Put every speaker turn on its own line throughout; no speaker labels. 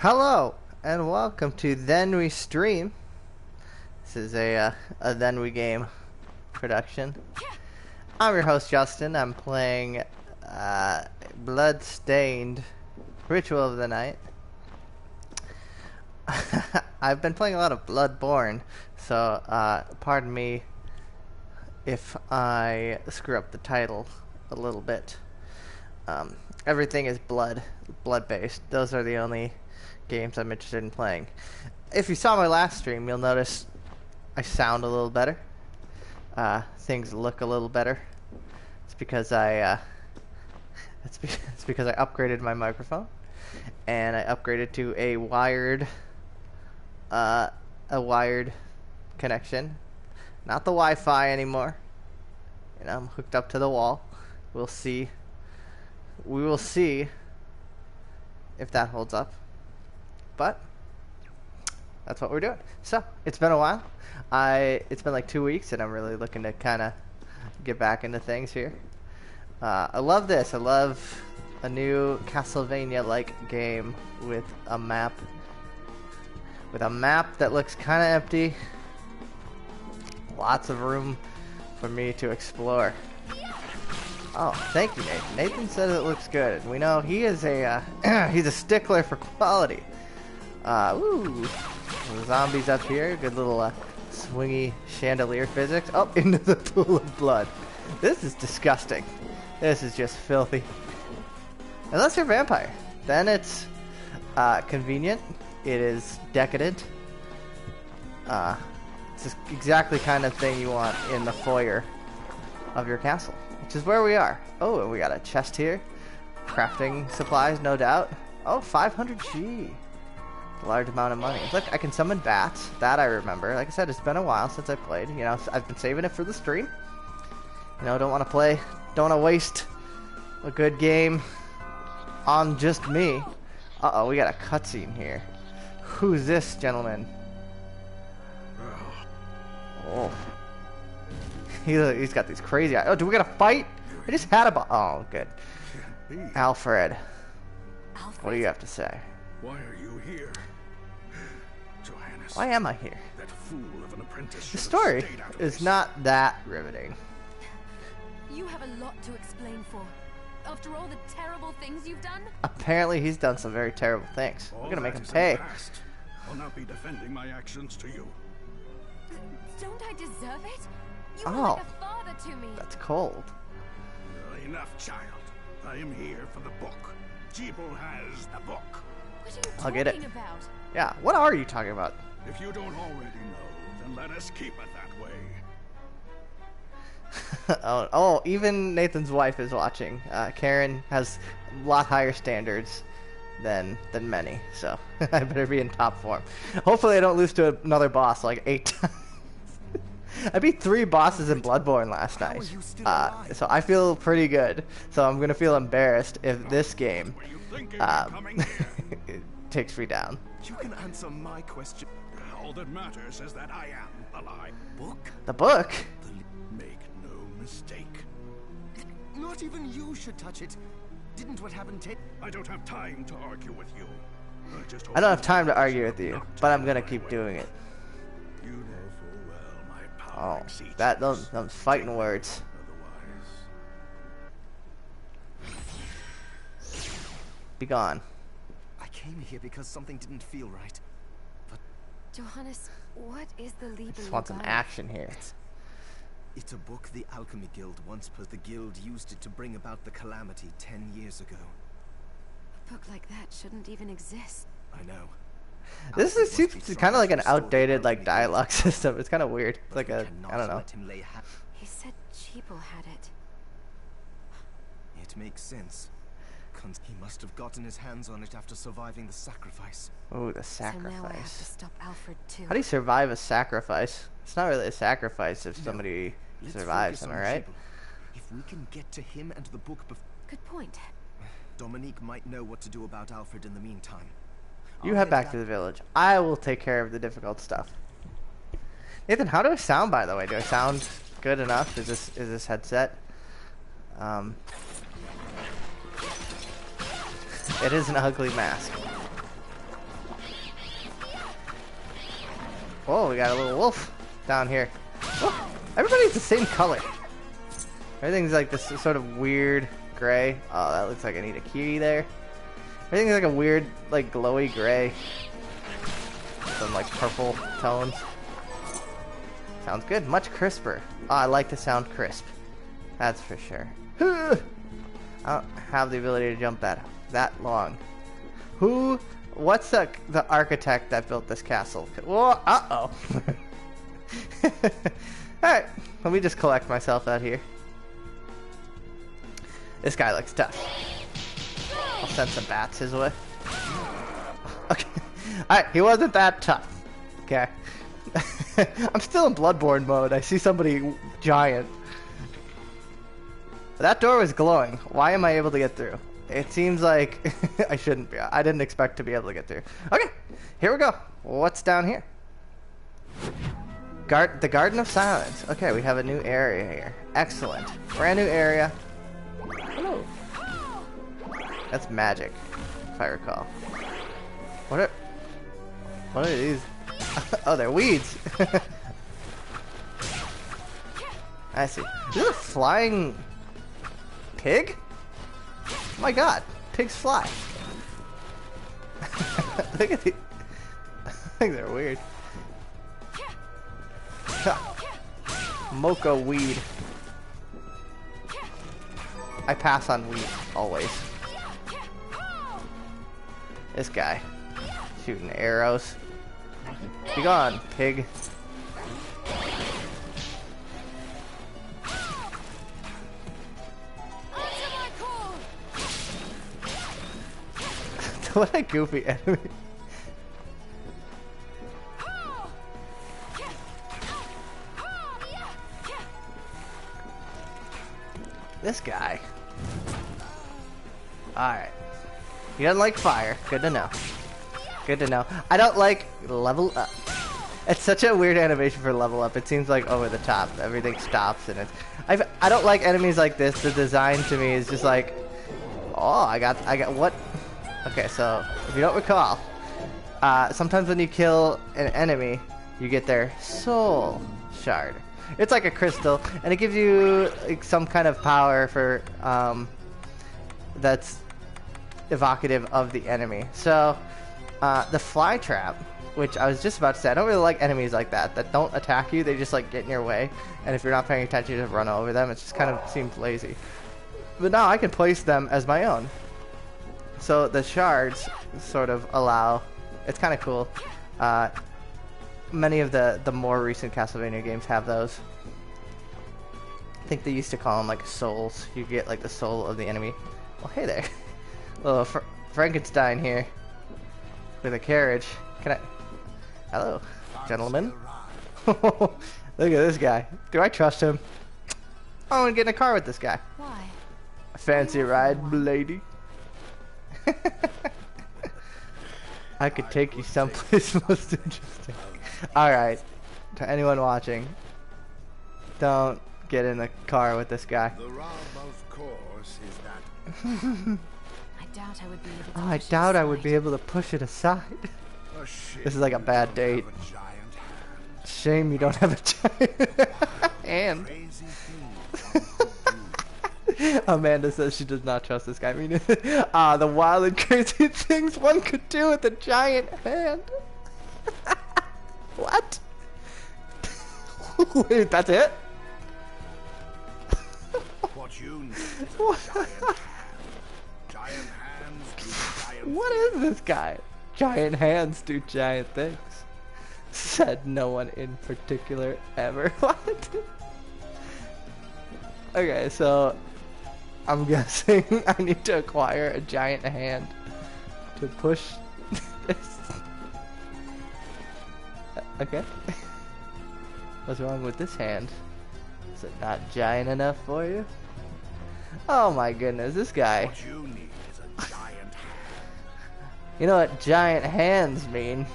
Hello and welcome to Then We Stream. This is a Then We Game production. I'm your host Justin. I'm playing Bloodstained, Ritual of the Night. I've been playing a lot of Bloodborne, so pardon me if I screw up the title a little bit. Everything is blood-based. Those are the only games I'm interested in playing. If you saw my last stream, you'll notice I sound a little better. Things look a little better. It's because it's because I upgraded my microphone, and I upgraded to a wired connection, not the Wi-Fi anymore. You know, I'm hooked up to the wall. We'll see. We will see if that holds up. But that's what we're doing. So it's been a while. It's been like 2 weeks, and I'm really looking to kind of get back into things here. I love this. I love a new Castlevania-like game with a map. With a map that looks kind of empty. Lots of room for me to explore. Oh, thank you, Nathan. Nathan says it looks good. We know he is a he's a stickler for quality. Ooh, the zombies up here. Good little swingy chandelier physics. Oh, into the pool of blood. This is disgusting. This is just filthy. Unless you're a vampire, then it's convenient. It is decadent. It's just exactly the kind of thing you want in the foyer of your castle, which is where we are. Oh, and we got a chest here. Crafting supplies, no doubt. Oh, 500 G. A large amount of money. Look, I can summon bats. That I remember. Like I said, it's been a while since I played. You know, I've been saving it for the stream. You know, don't want to waste a good game on just me. Uh-oh, we got a cutscene here. Who's this gentleman? Oh. He's got these crazy eyes. Oh, do we got a fight? I just had a oh, good. Alfred. What do you have to say?
Why are you here? Johannes.
Why am I here?
That fool of an apprentice.
The story is not that riveting.
You have a lot to explain for. After all the terrible things you've done?
Apparently he's done some very terrible things. We're gonna make him pay.
I'll not be defending my actions to you.
Don't I deserve it? You were
Oh.
like a father to me.
That's cold.
Enough, child. I am here for the book. Jeeble has the book.
What are you
I'll get it.
talking about?
Yeah, what are you talking about?
If you don't already know, then let us keep it that way.
oh, even Nathan's wife is watching. Karen has a lot higher standards than many, so I better be in top form. Hopefully I don't lose to another boss like 8 times. I beat 3 bosses in Bloodborne last night, so I feel pretty good. So I'm gonna feel embarrassed if this game it takes me down.
You can answer my question.
All that matters is that I am alive.
Book?
The book?
Make no mistake.
Not even you should touch it. Didn't what happened take?
I don't have time to argue with you.
I don't have time to argue with you, but I'm gonna keep doing it.
You know full well my power exceeds
those fighting words. Be gone.
I came here because something didn't feel right. But
Johannes, what is the Liebe
Just want some
about?
action here.
it's a book the Alchemy Guild once put. The guild used it to bring about the calamity 10 years ago.
A book like that shouldn't even exist.
I know.
This
Alfred
seems
must be
kind of
sorry
like an
for the story
outdated
of
like
the
dialogue
guild.
system. It's kind of weird. It's
But
like
we
a
cannot
I don't know.
let him lay
He said Jeeble had it.
It makes sense. He must have gotten his hands on it after surviving the sacrifice.
Oh, the
So now I have to
sacrifice.
stop Alfred too.
How do you survive a sacrifice? It's not really a sacrifice if
No.
somebody
Let's
survives,
focus
am I
on
right?
Jeeble. If we can get to him and the book before
Good point.
Dominique might know what to do about Alfred in the meantime.
You
I'll
head back to the village. I will take care of the difficult stuff. Nathan, how do I sound, by the way? Do I sound good enough? Is this headset? It is an ugly mask. Oh, we got a little wolf down here. Oh, everybody's the same color. Everything's like this sort of weird gray. Oh, that looks like I need a key there. Everything's like a weird, like glowy gray. Some like purple tones. Sounds good. Much crisper. Oh, I like to sound crisp. That's for sure. I don't have the ability to jump that long. What's the architect that built this castle? Whoa, uh-oh. Alright, let me just collect myself out here. This guy looks tough. I'll send some bats his way. Okay. Alright, he wasn't that tough. Okay. I'm still in Bloodborne mode. I see somebody giant. That door was glowing. Why am I able to get through? It seems like I shouldn't be. I didn't expect to be able to get through. Okay, here we go. What's down here? The Garden of Silence. Okay, we have a new area here. Excellent. Brand new area. Hello. That's magic, if I recall. What are these? Oh, they're weeds. I see. Is this a flying pig? Oh my god, pigs fly. Look at these. I think they're weird. Mocha weed. I pass on weed, always. This guy. Shooting arrows. Be gone, pig. What a goofy enemy. This guy. Alright. He doesn't like fire. Good to know. Good to know. I don't like level up. It's such a weird animation for level up. It seems like over the top. Everything stops and it's... I don't like enemies like this. The design to me is just like... Oh, I got what? Okay, so if you don't recall, sometimes when you kill an enemy, you get their soul shard. It's like a crystal, and it gives you like, some kind of power for that's evocative of the enemy. So the fly trap, which I was just about to say, I don't really like enemies like that don't attack you. They just like get in your way, and if you're not paying attention, you just run over them. It just kind of seems lazy. But now I can place them as my own. So the shards sort of allow, it's kind of cool. Many of the more recent Castlevania games have those. I think they used to call them like souls. You get like the soul of the enemy. Well, hey there. Little Frankenstein here with a carriage. Can I? Hello, gentlemen. Look at this guy. Do I trust him? I want to get in a car with this guy.
Why?
A fancy ride, lady. I could take you someplace most interesting. Alright, to anyone watching, don't get in the car with this guy.
The rub, of course, is that
I doubt I would be able to.
Oh, I doubt I would be able to push it aside.
a shame
This is like a bad date.
you don't have a giant hand.
Shame you don't have a giant hand.
Crazy things one could do.
Amanda says she does not trust this guy. I mean, the wild and crazy things one could do with a giant hand. What? Wait, that's it?
What you need is a giant hand. Giant hands do giant
What is this guy? Giant hands do giant things. Said no one in particular ever. What? Okay, so I'm guessing I need to acquire a giant hand to push this. Okay. What's wrong with this hand? Is it not giant enough for you? Oh my goodness, this guy.
What you need is a giant hand.
You know what giant hands mean?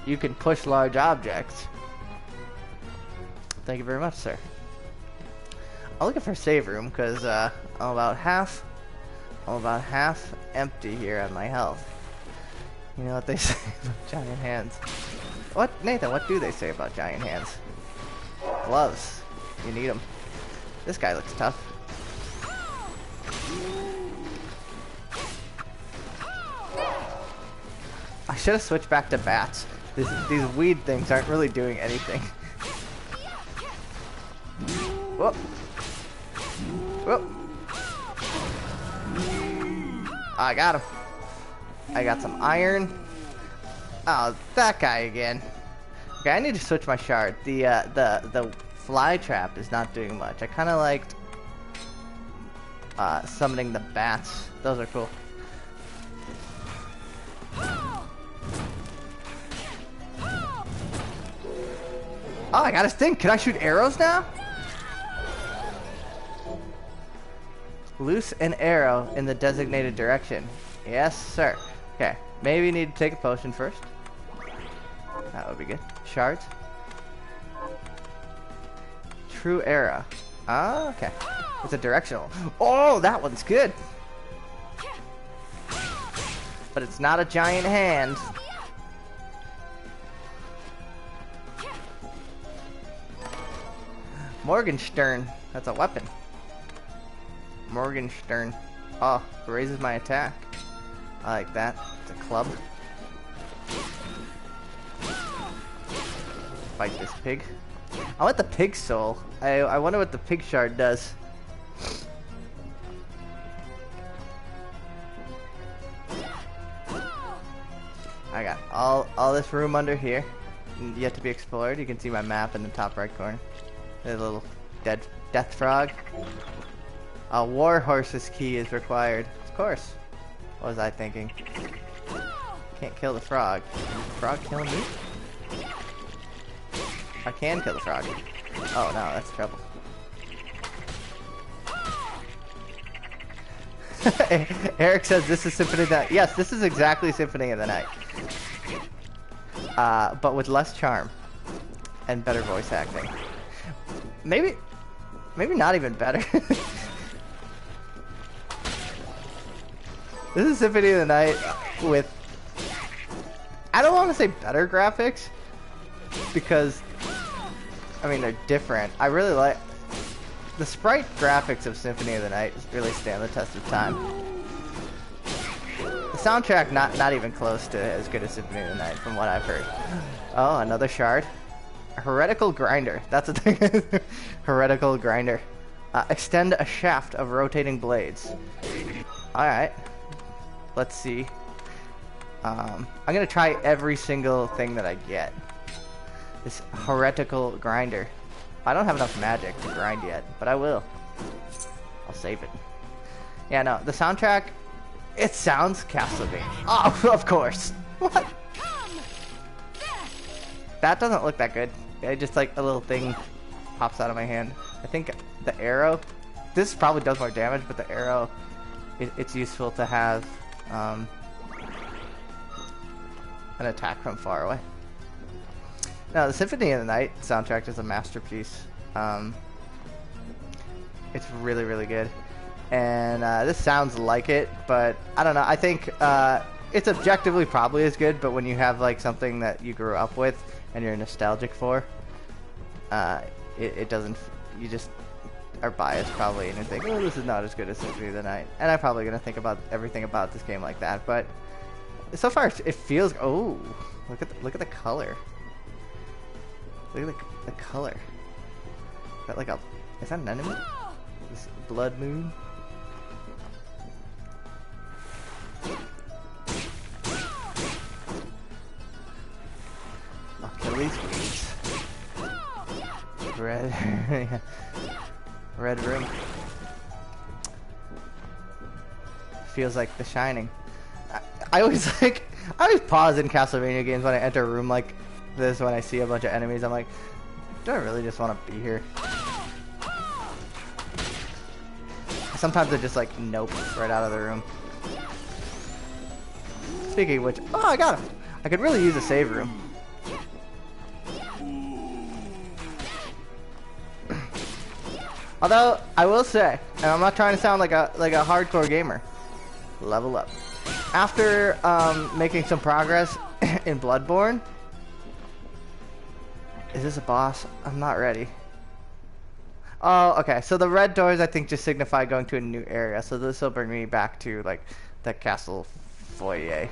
You can push large objects. Thank you very much, sir. I'm looking for a save room because I'm about half empty here on my health. You know what they say about giant hands. What, Nathan, what do they say about giant hands? Gloves. You need them. This guy looks tough. I should have switched back to bats. These weed things aren't really doing anything. Whoop. Whoop. I got him. I got some iron. Oh, that guy again. Okay, I need to switch my shard. The fly trap is not doing much. I kind of liked summoning the bats. Those are cool. Oh, I got his thing. Can I shoot arrows now? Loose an arrow in the designated direction. Yes, sir. Okay, maybe you need to take a potion first. That would be good. Shards. True arrow. Ah, okay. It's a directional. Oh, that one's good. But it's not a giant hand. Morgenstern. That's a weapon. Morgenstern. Oh, it raises my attack. I like that. It's a club. Fight this pig. I want the pig soul. I wonder what the pig shard does. I got all this room under here, yet to be explored. You can see my map in the top right corner. There's a little death frog. A war horse's key is required. Of course. What was I thinking? Can't kill the frog. Can the frog kill me? I can kill the frog. Oh no, that's trouble. Eric says this is Symphony of the Night. Yes, this is exactly Symphony of the Night. But with less charm and better voice acting. Maybe not even better. This is Symphony of the Night with, I don't want to say better graphics, because, I mean, they're different. I really like, the sprite graphics of Symphony of the Night really stand the test of time. The soundtrack, not even close to as good as Symphony of the Night, from what I've heard. Oh, another shard. A heretical grinder. That's a thing. Heretical grinder. Extend a shaft of rotating blades. Alright. Let's see. I'm gonna try every single thing that I get. This heretical grinder. I don't have enough magic to grind yet, but I will. I'll save it. Yeah, no, the soundtrack, it sounds Castlevania. Oh, of course. What? That doesn't look that good. It just like a little thing pops out of my hand. I think the arrow, this probably does more damage, but the arrow, it's useful to have an attack from far away. Now, the Symphony of the Night soundtrack is a masterpiece. It's really, really good. And this sounds like it, but I don't know. I think it's objectively probably as good, but when you have like something that you grew up with and you're nostalgic for, it doesn't, you just are biased probably, and you think, oh, this is not as good as Symphony of the Night. And I'm probably going to think about everything about this game like that, but so far it feels, oh, look at the color. Look at the color. Is that like a, is that an enemy? This blood moon? I'll kill these weeds. Red, red room. Feels like The Shining. I always pause in Castlevania games when I enter a room like this, when I see a bunch of enemies. I'm like, do I really just want to be here? Sometimes I just like nope right out of the room. Speaking of which, oh, I got him. I could really use a save room. Although I will say, and I'm not trying to sound like a hardcore gamer, level up. After making some progress in Bloodborne, Is this a boss? I'm not ready. Oh, okay. So the red doors, I think, just signify going to a new area. So this will bring me back to, like, the castle foyer.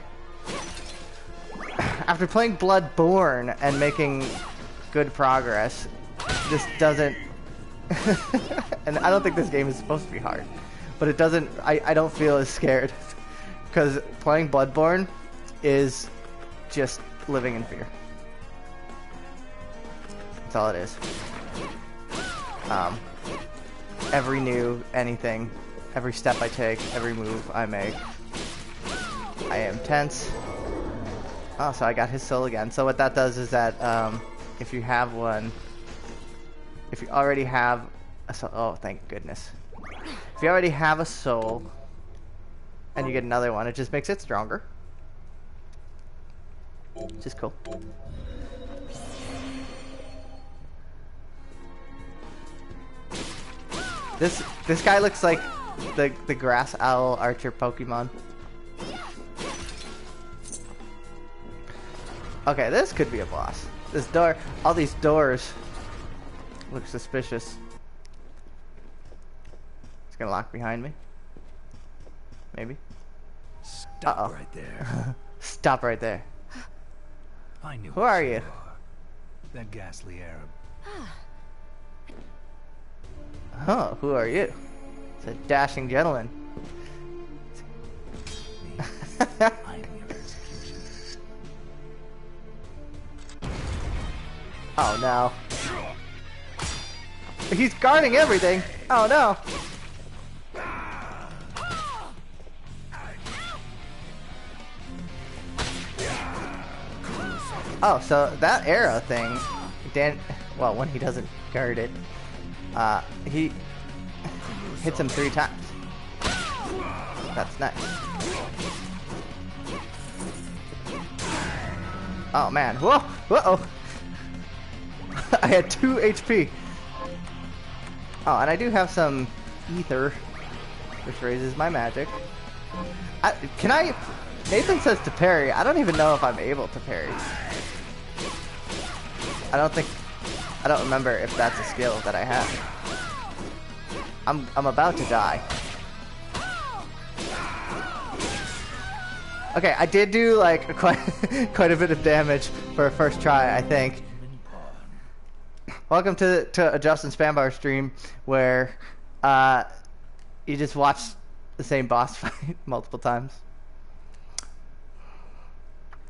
After playing Bloodborne and making good progress, this doesn't... and I don't think this game is supposed to be hard. But it doesn't... I don't feel as scared. Because playing Bloodborne is just living in fear. That's all it is. Every new anything, every step I take, every move I make, I am tense. Oh, so I got his soul again. So what that does is that if you have one, if you already have a soul, oh, thank goodness. If you already have a soul and you get another one, it just makes it stronger. Which is cool. This guy looks like the grass owl archer Pokemon. Okay, this could be a boss. This door, all these doors look suspicious. It's gonna lock behind me. Maybe.
Stop right there.
Stop right there.
I knew.
Who are you?
That ghastly Arab.
Huh, who are you? It's a dashing gentleman.
I'm your execution.
Oh no. He's guarding everything. Oh no. Oh, so that arrow thing, well, when he doesn't guard it, he hits him 3 times. That's nice. Oh man, whoa, whoa! I had 2 HP. Oh, and I do have some ether, which raises my magic. Can I? Nathan says to parry. I don't even know if I'm able to parry. I don't remember if that's a skill that I have. I'm about to die. Okay, I did do like quite a bit of damage for a first try, I think. Welcome to a Justin Spambar stream where you just watch the same boss fight multiple times.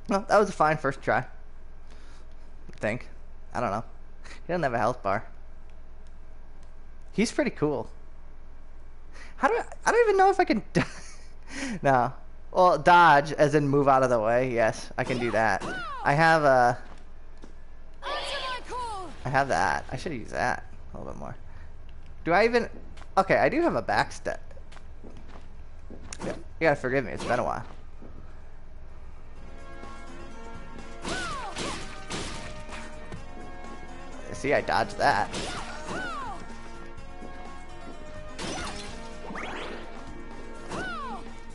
Well, that was a fine first try. I think. I don't know. He doesn't have a health bar. He's pretty cool. I don't even know if I can... No. Well, dodge, as in move out of the way. Yes, I can do that. I have a... I have that. I should use that a little bit more. Do I even... Okay, I do have a backstep. Yeah, you gotta forgive me. It's been a while. See, I dodged that.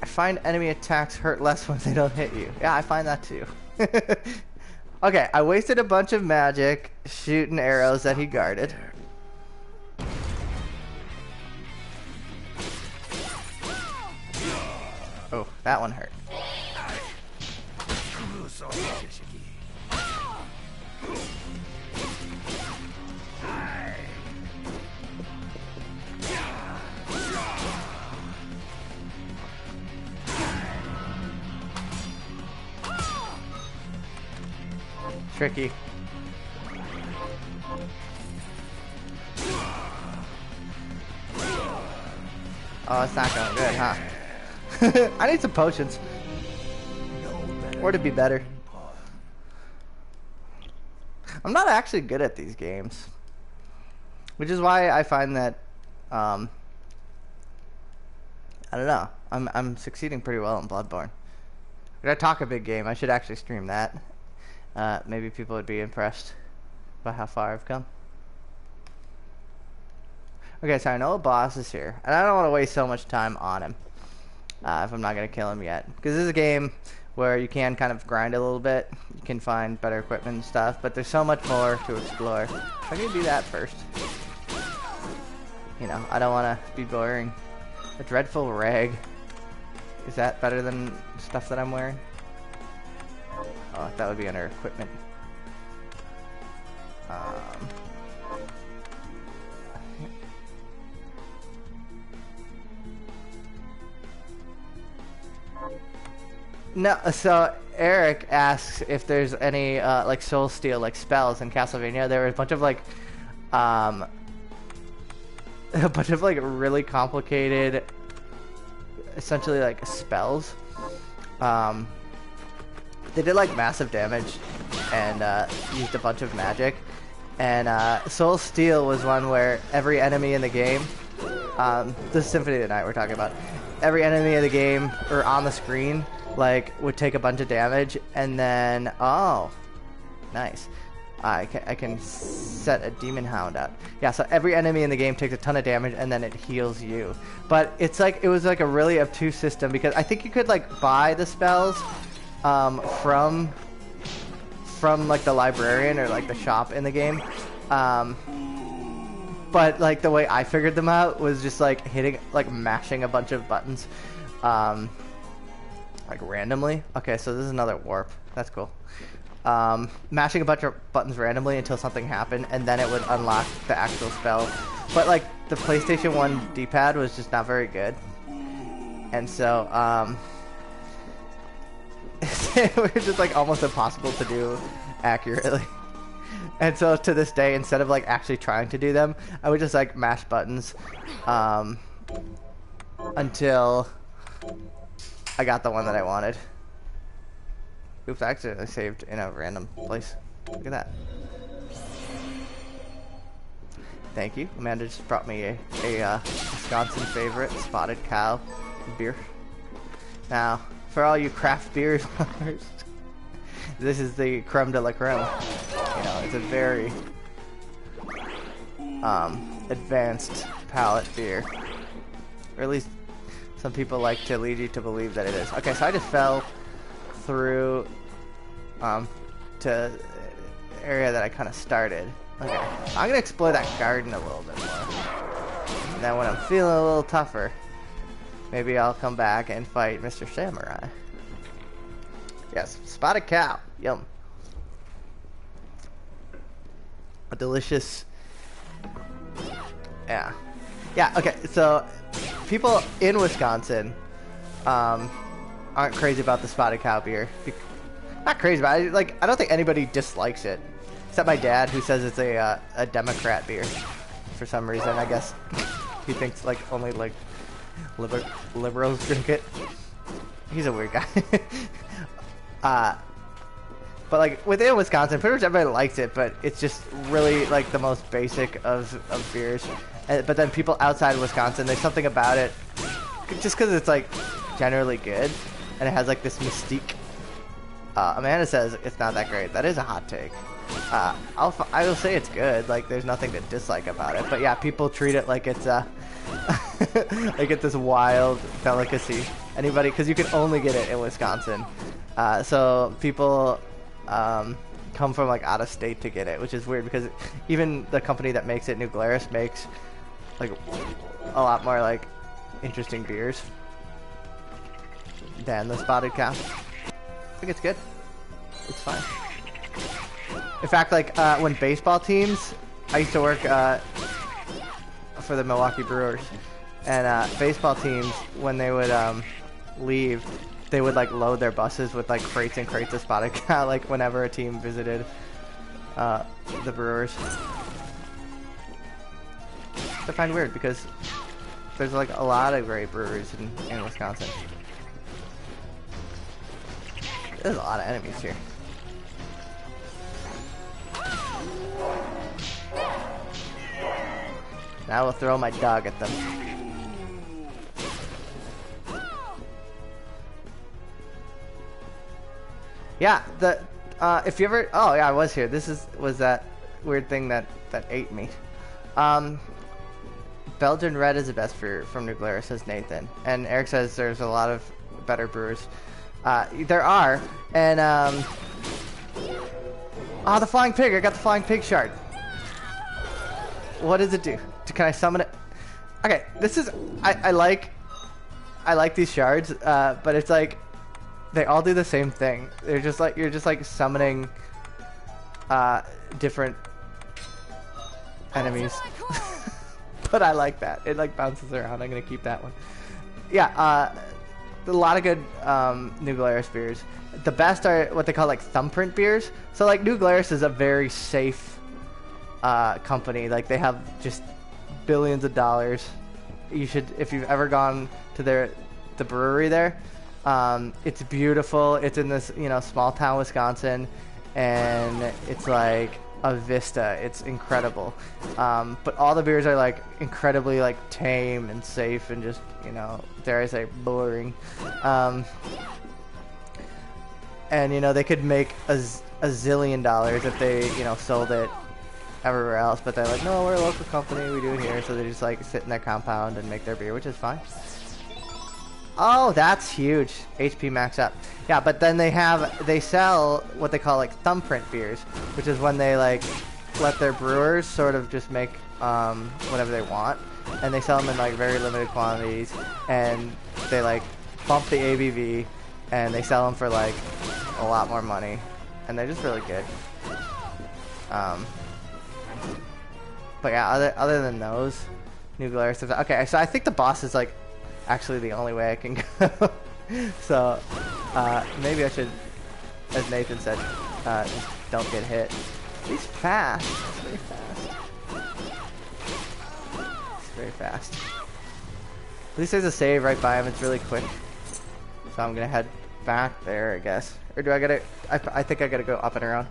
I find enemy attacks hurt less when they don't hit you. Yeah, I find that too. Okay, I wasted a bunch of magic shooting arrows that he guarded. Oh, that one hurt. Tricky. Oh, it's not going good, huh? I need some potions. Or to be better. I'm not actually good at these games. Which is why I find that, I don't know. I'm succeeding pretty well in Bloodborne. If I talk a big game, I should actually stream that. Maybe people would be impressed by how far I've come. Okay, so I know a boss is here, and I don't want to waste so much time on him if I'm not going to kill him yet. Because this is a game where you can kind of grind a little bit. You can find better equipment and stuff, but there's so much more to explore. I can do that first. You know, I don't want to be boring. A dreadful rag. Is that better than stuff that I'm wearing? Oh, that would be under equipment. No, so Eric asks if there's any like soul steal like spells in Castlevania. There were a bunch of like really complicated, essentially like spells. They did like massive damage and used a bunch of magic. And Soul Steal was one where every enemy in the game, this is Symphony of the Night we're talking about, every enemy in the game or on the screen like would take a bunch of damage, and then oh, nice. I can set a demon hound out. Yeah, so every enemy in the game takes a ton of damage and then it heals you. But it's like it was like a really obtuse system because I think you could like buy the spells from like the librarian or like the shop in the game. But like the way I figured them out was just like mashing a bunch of buttons like randomly. Okay, so this is another warp. That's cool. Mashing a bunch of buttons randomly until something happened, and then it would unlock the actual spell. But like the PlayStation 1 D-pad was just not very good, and so it was just like almost impossible to do accurately. And so to this day, instead of like actually trying to do them, I would just like mash buttons until I got the one that I wanted. Oops, I accidentally saved in a random place. Look at that. Thank you. Amanda just brought me a Wisconsin favorite, Spotted Cow beer. Now, for all you craft beer lovers, this is the creme de la creme. You know, it's a very advanced palate beer. Or at least some people like to lead you to believe that it is. Okay, so I just fell through to the area that I kind of started. Okay, I'm gonna explore that garden a little bit more. And then when I'm feeling a little tougher, maybe I'll come back and fight Mr. Samurai. Yes, Spotted Cow. Yum. A delicious. Yeah. Yeah, okay, so people in Wisconsin aren't crazy about the Spotted Cow beer. Not crazy about it. Like, I don't think anybody dislikes it, except my dad, who says it's a Democrat beer for some reason. I guess he thinks like only like liberals drink it. He's a weird guy. But like within Wisconsin, pretty much everybody likes it, but it's just really like the most basic of beers. But then people outside of Wisconsin, there's something about it, just because it's like generally good, and it has like this mystique. Amanda says it's not that great. That is a hot take. I will say it's good. Like there's nothing to dislike about it. But yeah, people treat it like it's like it's this wild delicacy. Anybody, because you can only get it in Wisconsin. So people come from like out of state to get it, which is weird because even the company that makes it, New Glarus, makes like a lot more like interesting beers than the Spotted Cow. I think it's good. It's fine. In fact, like when baseball teams, I used to work for the Milwaukee Brewers, and baseball teams, when they would leave, they would like load their buses with like crates and crates of Spotted Cow, like whenever a team visited the Brewers. I find weird because there's like a lot of great breweries in Wisconsin. There's a lot of enemies here. Now we'll throw my dog at them. Yeah, if you ever, oh yeah, I was here. This was that weird thing that ate me. Belgian Red is the best beer from New Glarus, says Nathan, and Eric says there's a lot of better brewers. There are, and the flying pig! I got the flying pig shard. What does it do? Can I summon it? Okay, this is I like these shards, but it's like they all do the same thing. They're just like you're just like summoning different enemies. But I like that. It like bounces around. I'm gonna keep that one. Yeah, a lot of good New Glarus beers. The best are what they call like thumbprint beers. So like New Glarus is a very safe company. Like they have just billions of dollars. You should, if you've ever gone to the brewery there, it's beautiful. It's in this small town Wisconsin, and it's like a vista. It's incredible. But all the beers are like incredibly like tame and safe and just dare I say boring. And they could make a zillion dollars if they sold it everywhere else, but they're like, no, we're a local company, we do it here. So they just like sit in their compound and make their beer, which is fine. Oh, that's huge. HP max up. Yeah, but then they sell what they call like thumbprint beers, which is when they like let their brewers sort of just make whatever they want, and they sell them in like very limited quantities, and they like bump the ABV, and they sell them for like a lot more money, and they're just really good. But yeah, other than those, New Glarus stuff. Okay, so I think the boss is like actually the only way I can go. So maybe I should, as Nathan said, just don't get hit. He's fast. He's very fast. He's very fast. At least there's a save right by him. It's really quick. So I'm gonna head back there, I guess. Or do I gotta? I think I gotta go up and around.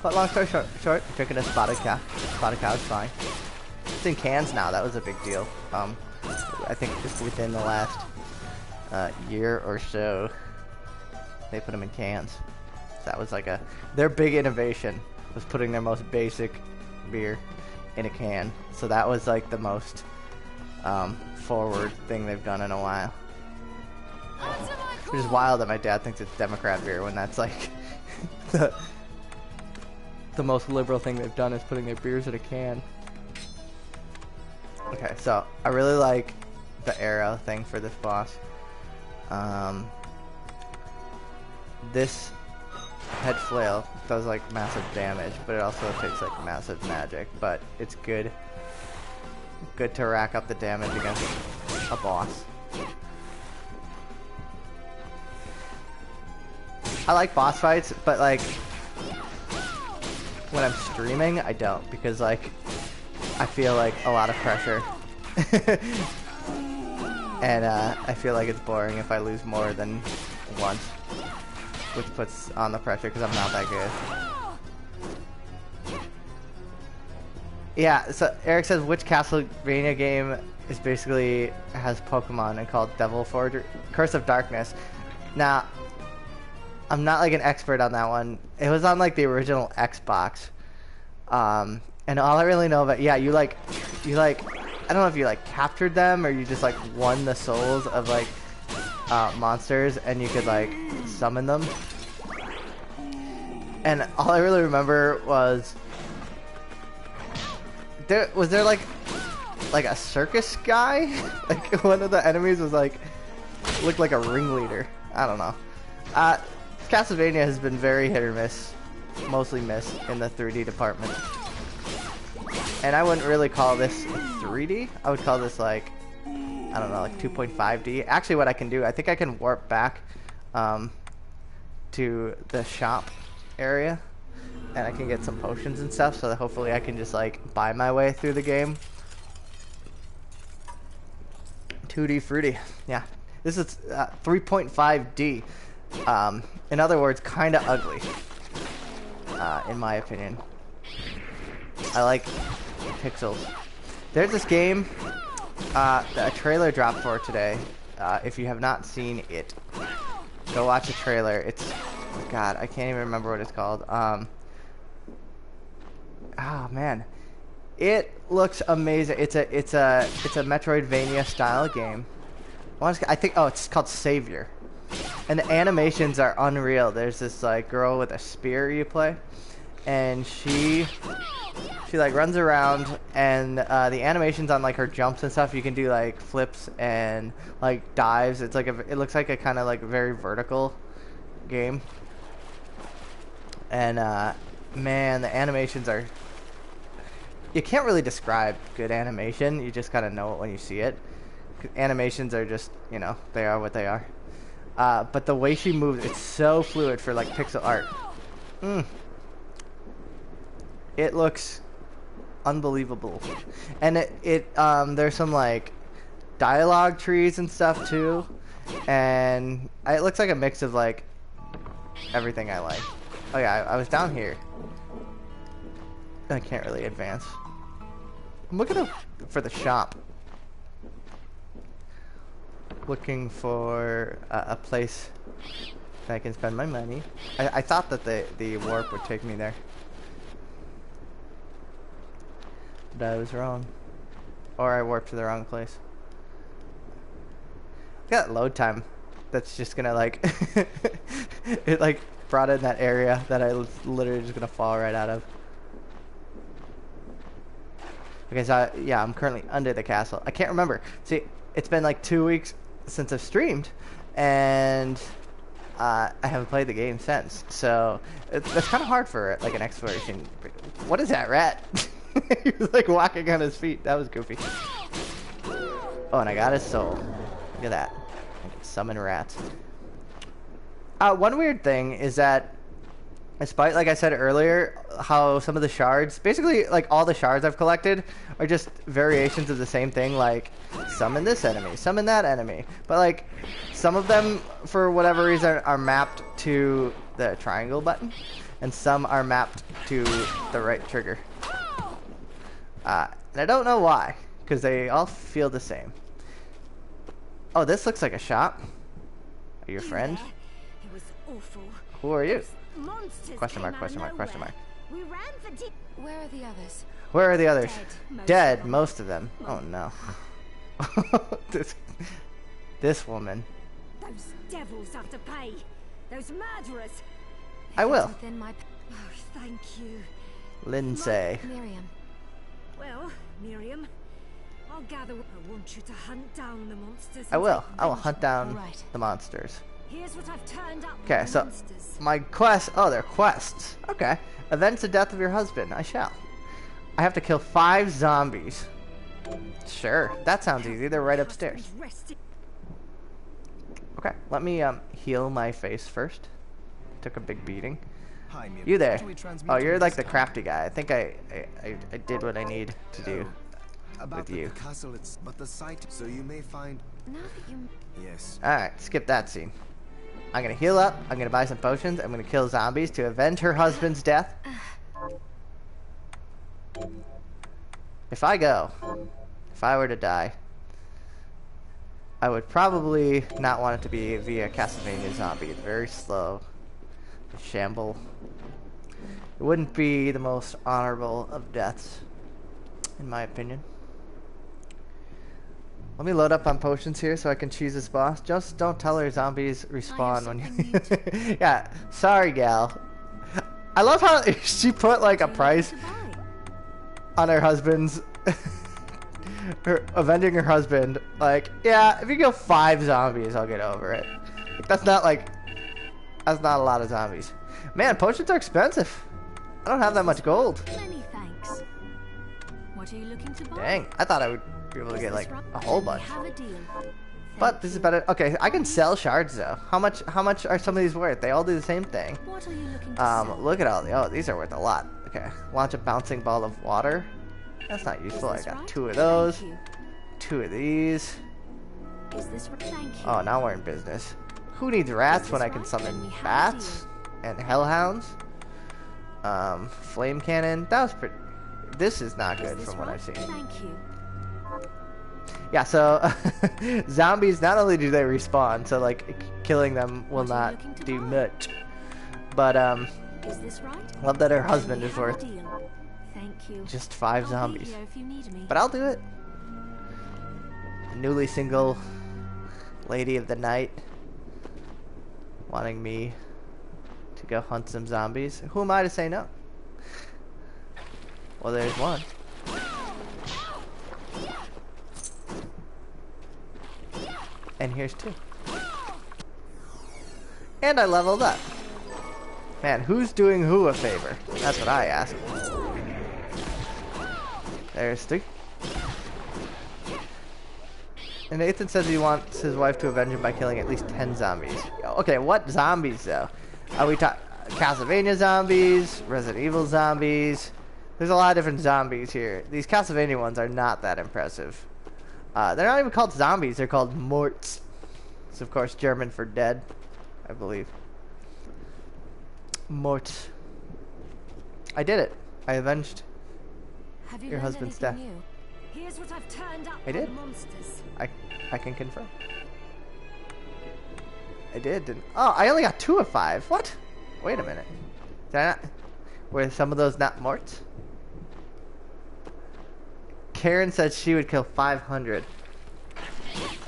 But long story short, drinking a spotted cow. Spotted cow is fine. It's in cans now. That was a big deal. I think just within the last year or so, they put them in cans. That was like their big innovation was putting their most basic beer in a can. So that was like the most forward thing they've done in a while. Which is wild that my dad thinks it's Democrat beer when that's like the most liberal thing they've done is putting their beers in a can. Okay, so I really like the arrow thing for this boss. This head flail does like massive damage, but it also takes like massive magic, but it's good to rack up the damage against a boss. I like boss fights, but like when I'm streaming, I don't, because like I feel like a lot of pressure. And I feel like it's boring if I lose more than once, which puts on the pressure because I'm not that good. Yeah, so Eric says, which Castlevania game is basically has Pokemon and called Devil Forger Curse of Darkness? Now, I'm not like an expert on that one. It was on like the original Xbox. And all I really know about, yeah, you like I don't know if you like captured them or you just like won the souls of like monsters and you could like summon them. And all I really remember was there like a circus guy? Like one of the enemies was like looked like a ringleader. I don't know. Castlevania has been very hit or miss, mostly miss in the 3D department. And I wouldn't really call this 3D. I would call this like, I don't know, like 2.5D. Actually, what I can do, I think I can warp back to the shop area, and I can get some potions and stuff, so that hopefully I can just like buy my way through the game. 2D fruity. Yeah. This is 3.5D. In other words, kind of ugly, in my opinion. I like pixels. There's this game a trailer dropped for today. If you have not seen it, go watch the trailer. It's, oh God, I can't even remember what it's called. Oh man, It looks amazing. It's a Metroidvania style game. I think it's called Savior, and the animations are unreal. There's this like girl with a spear you play, and she like runs around, and the animations on like her jumps and stuff, you can do like flips and like dives. It's like it looks like a kind of like very vertical game, and man, the animations are, you can't really describe good animation. You just kind of know it when you see it. Animations are just, you know, they are what they are. But the way she moves, it's so fluid for like pixel art. It looks unbelievable. And there's some like dialogue trees and stuff too. And it looks like a mix of like everything I like. Oh yeah, I was down here. I can't really advance. I'm looking for the shop. Looking for a place that I can spend my money. I thought that the warp would take me there, but I was wrong, or I warped to the wrong place. Look at that load time. That's just gonna like it like brought in that area that I was literally just gonna fall right out of. Okay, so yeah, I'm currently under the castle. I can't remember. See, it's been like 2 weeks since I've streamed, and I haven't played the game since, so that's kind of hard for like an exploration. What is that rat? He was like walking on his feet. That was goofy. Oh, and I got his soul. Look at that. I can summon rats. One weird thing is that, despite, like I said earlier, how some of the shards, basically like all the shards I've collected are just variations of the same thing, like summon this enemy, summon that enemy. But like some of them, for whatever reason, are mapped to the triangle button, and some are mapped to the right trigger. And I don't know why, because they all feel the same. Oh, this looks like a shop. Are you a friend?
It was awful.
Who are you?
Monsters
Question mark,
came
question
out
mark,
of
question
nowhere.
mark.
We ran for
Where are the others?
Where are the others?
Dead,
Dead,
most of
most of them. Oh no. This woman.
Those devils have to pay. Those murderers.
I will.
Within my
Oh, thank you.
Lindsay.
Miriam.
Well, Miriam, I'll gather. I want you to hunt down the monsters.
I
and
will.
take
I will
vengeance.
hunt down
Right.
the monsters.
Here's what I've turned up.
Okay,
with
so
monsters.
my quest. Oh, they're quests. Okay. Avenge the death of your husband. I shall. I have to kill 5 zombies. Sure, that sounds easy. They're right upstairs.
Husband's resting.
Okay, let me heal my face first. Took a big beating.
Hi, Miriam.
You there?
Do we transmute
Oh,
to
you're
this
like the
time?
crafty guy. I think I did what I need to do.
About
with
the
you.
castle, it's but the site, so you may find.
Now that you
Yes.
Alright, skip that scene. I'm gonna heal up, I'm gonna buy some potions, I'm gonna kill zombies to avenge her husband's death. If I were to die, I would probably not want it to be via Castlevania Zombie. It's very slow. Shamble. It wouldn't be the most honorable of deaths, in my opinion. Let me load up on potions here so I can choose this boss. Just don't tell her zombies respawn when you... Yeah, sorry, gal. I love how she put like a price on her husband's... her avenging her husband. Like, yeah, if you go 5 zombies, I'll get over it. Like, that's not a lot of zombies. Man, potions are expensive. I don't have that much gold.
many thanks. What are you looking to buy?
Dang, I thought I would be able to get like a whole bunch.
Have a deal.
But this is better. Okay, I can sell shards though. How much are some of these worth? They all do the same thing.
What are you looking to sell?
Look at all the, oh, these are worth a lot. Okay, launch a bouncing ball of water. That's not useful. I
Is this
got
right?
2 of those,
Thank you.
2 of these.
Is this right? Thank you.
Oh, now we're in business. Who needs rats when I can
right?
summon
Then we have a
bats and hellhounds? Flame cannon. That was pretty. This is not
Is
good
this
from what
right?
I've seen.
Thank you.
Yeah, so zombies, not only do they respawn, so like killing them will
What are you
not
looking to
do
buy?
much. But
Is this right?
love that her
Then
husband
we
is
have a
worth
deal.
Thank you.
Just 5
I'll
zombies.
be here if you need me.
But I'll do it. Newly single lady of the night wanting me to go hunt some zombies. Who am I to say no? Well, there's one. And here's 2. And I leveled up. Man, who's doing who a favor? That's what I ask. There's 3. And Nathan says he wants his wife to avenge him by killing at least 10 zombies. Okay, what zombies though? Are we talking Castlevania zombies, Resident Evil zombies? There's a lot of different zombies here. These Castlevania ones are not that impressive. They're not even called zombies, they're called morts. It's of course German for dead, I believe. Mort. I did it. I avenged
Have you
your
learned
husband's
anything
death.
new?
Here's what I've turned up
I
on
did.
the monsters.
I can confirm. I did, didn't. Oh, I only got 2 of 5. What? Wait a minute. Did I not? Were some of those not morts? Karen said she would kill 500.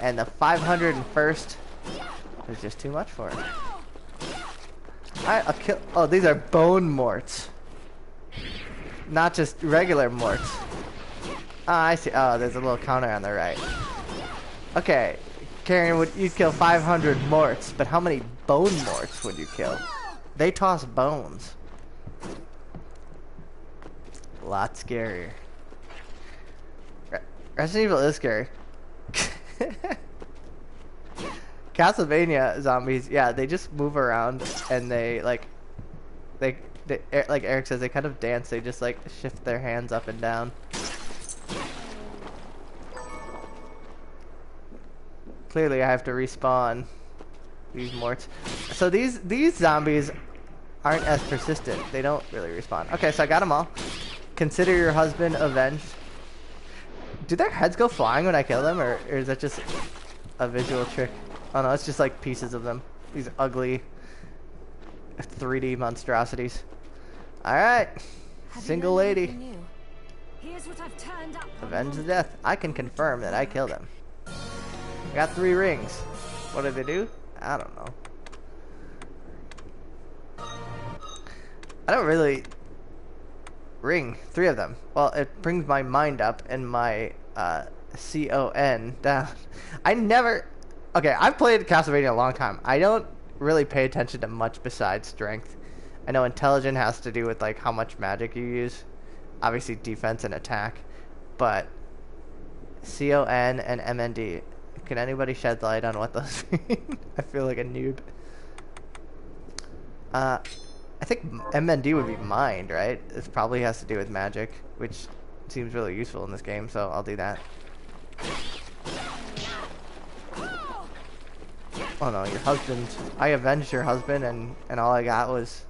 And the 501st was just too much for her. Alright, I'll kill. Oh, these are bone morts. Not just regular morts. Ah, I see. Oh, there's a little counter on the right. Okay, Karen, you'd kill 500 morts, but how many bone morts would you kill? They toss bones. A lot scarier. Resident Evil is scary. Castlevania zombies, yeah, they just move around and they like Eric says, they kind of dance. They just like shift their hands up and down. Clearly, I have to respawn these morts. So these zombies aren't as persistent. They don't really respawn. Okay, so I got them all. Consider your husband avenged. Do their heads go flying when I kill them, or is that just a visual trick? Oh no, it's just like pieces of them. These ugly 3D monstrosities. Alright. Single lady.
Here's what I've turned up on
Avenge the death. I can confirm that I killed him. I got 3 rings. What did they do? I don't know. I don't really... Ring. 3 of them. Well, it brings my mind up and my CON down. I never... Okay, I've played Castlevania a long time. I don't really pay attention to much besides strength. I know intelligence has to do with like how much magic you use. Obviously defense and attack. But CON and MND. Can anybody shed light on what those mean? I feel like a noob. I think MND would be mind, right? This probably has to do with magic, which seems really useful in this game, so I'll do that. Oh no, your husband. I avenged your husband and all I got was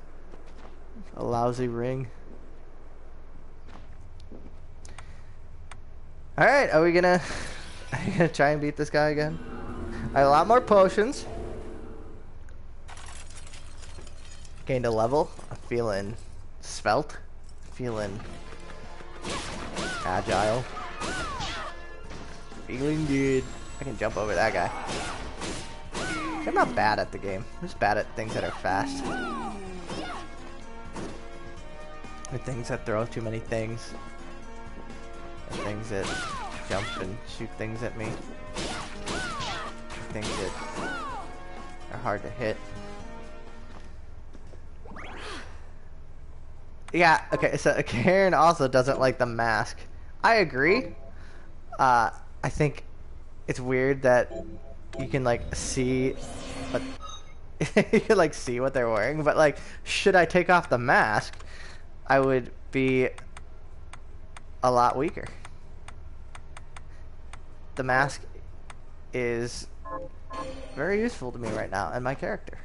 a lousy ring. Alright, are you gonna try and beat this guy again? I have a lot more potions. Gained a level. I'm feeling svelte. Feeling agile. Feeling good. I can jump over that guy. I'm not bad at the game. I'm just bad at things that are fast. Or things that throw too many things. Or things that jump and shoot things at me. Or things that are hard to hit. Yeah, okay, so Karen also doesn't like the mask. I agree. I think it's weird that you can like see what you can like see what they're wearing, but like should I take off the mask, I would be a lot weaker. The mask is very useful to me right now and my character.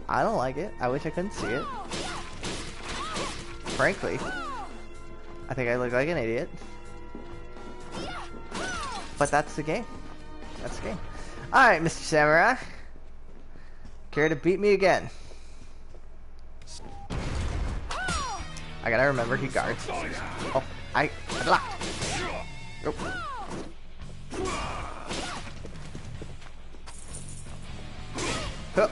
I don't like it. I wish I couldn't see it. Frankly, I think I look like an idiot. But that's the game. That's the game. Alright, Mr. Samurai. Care to beat me again? I gotta remember he guards. Oh, I blocked. Nope. Huh.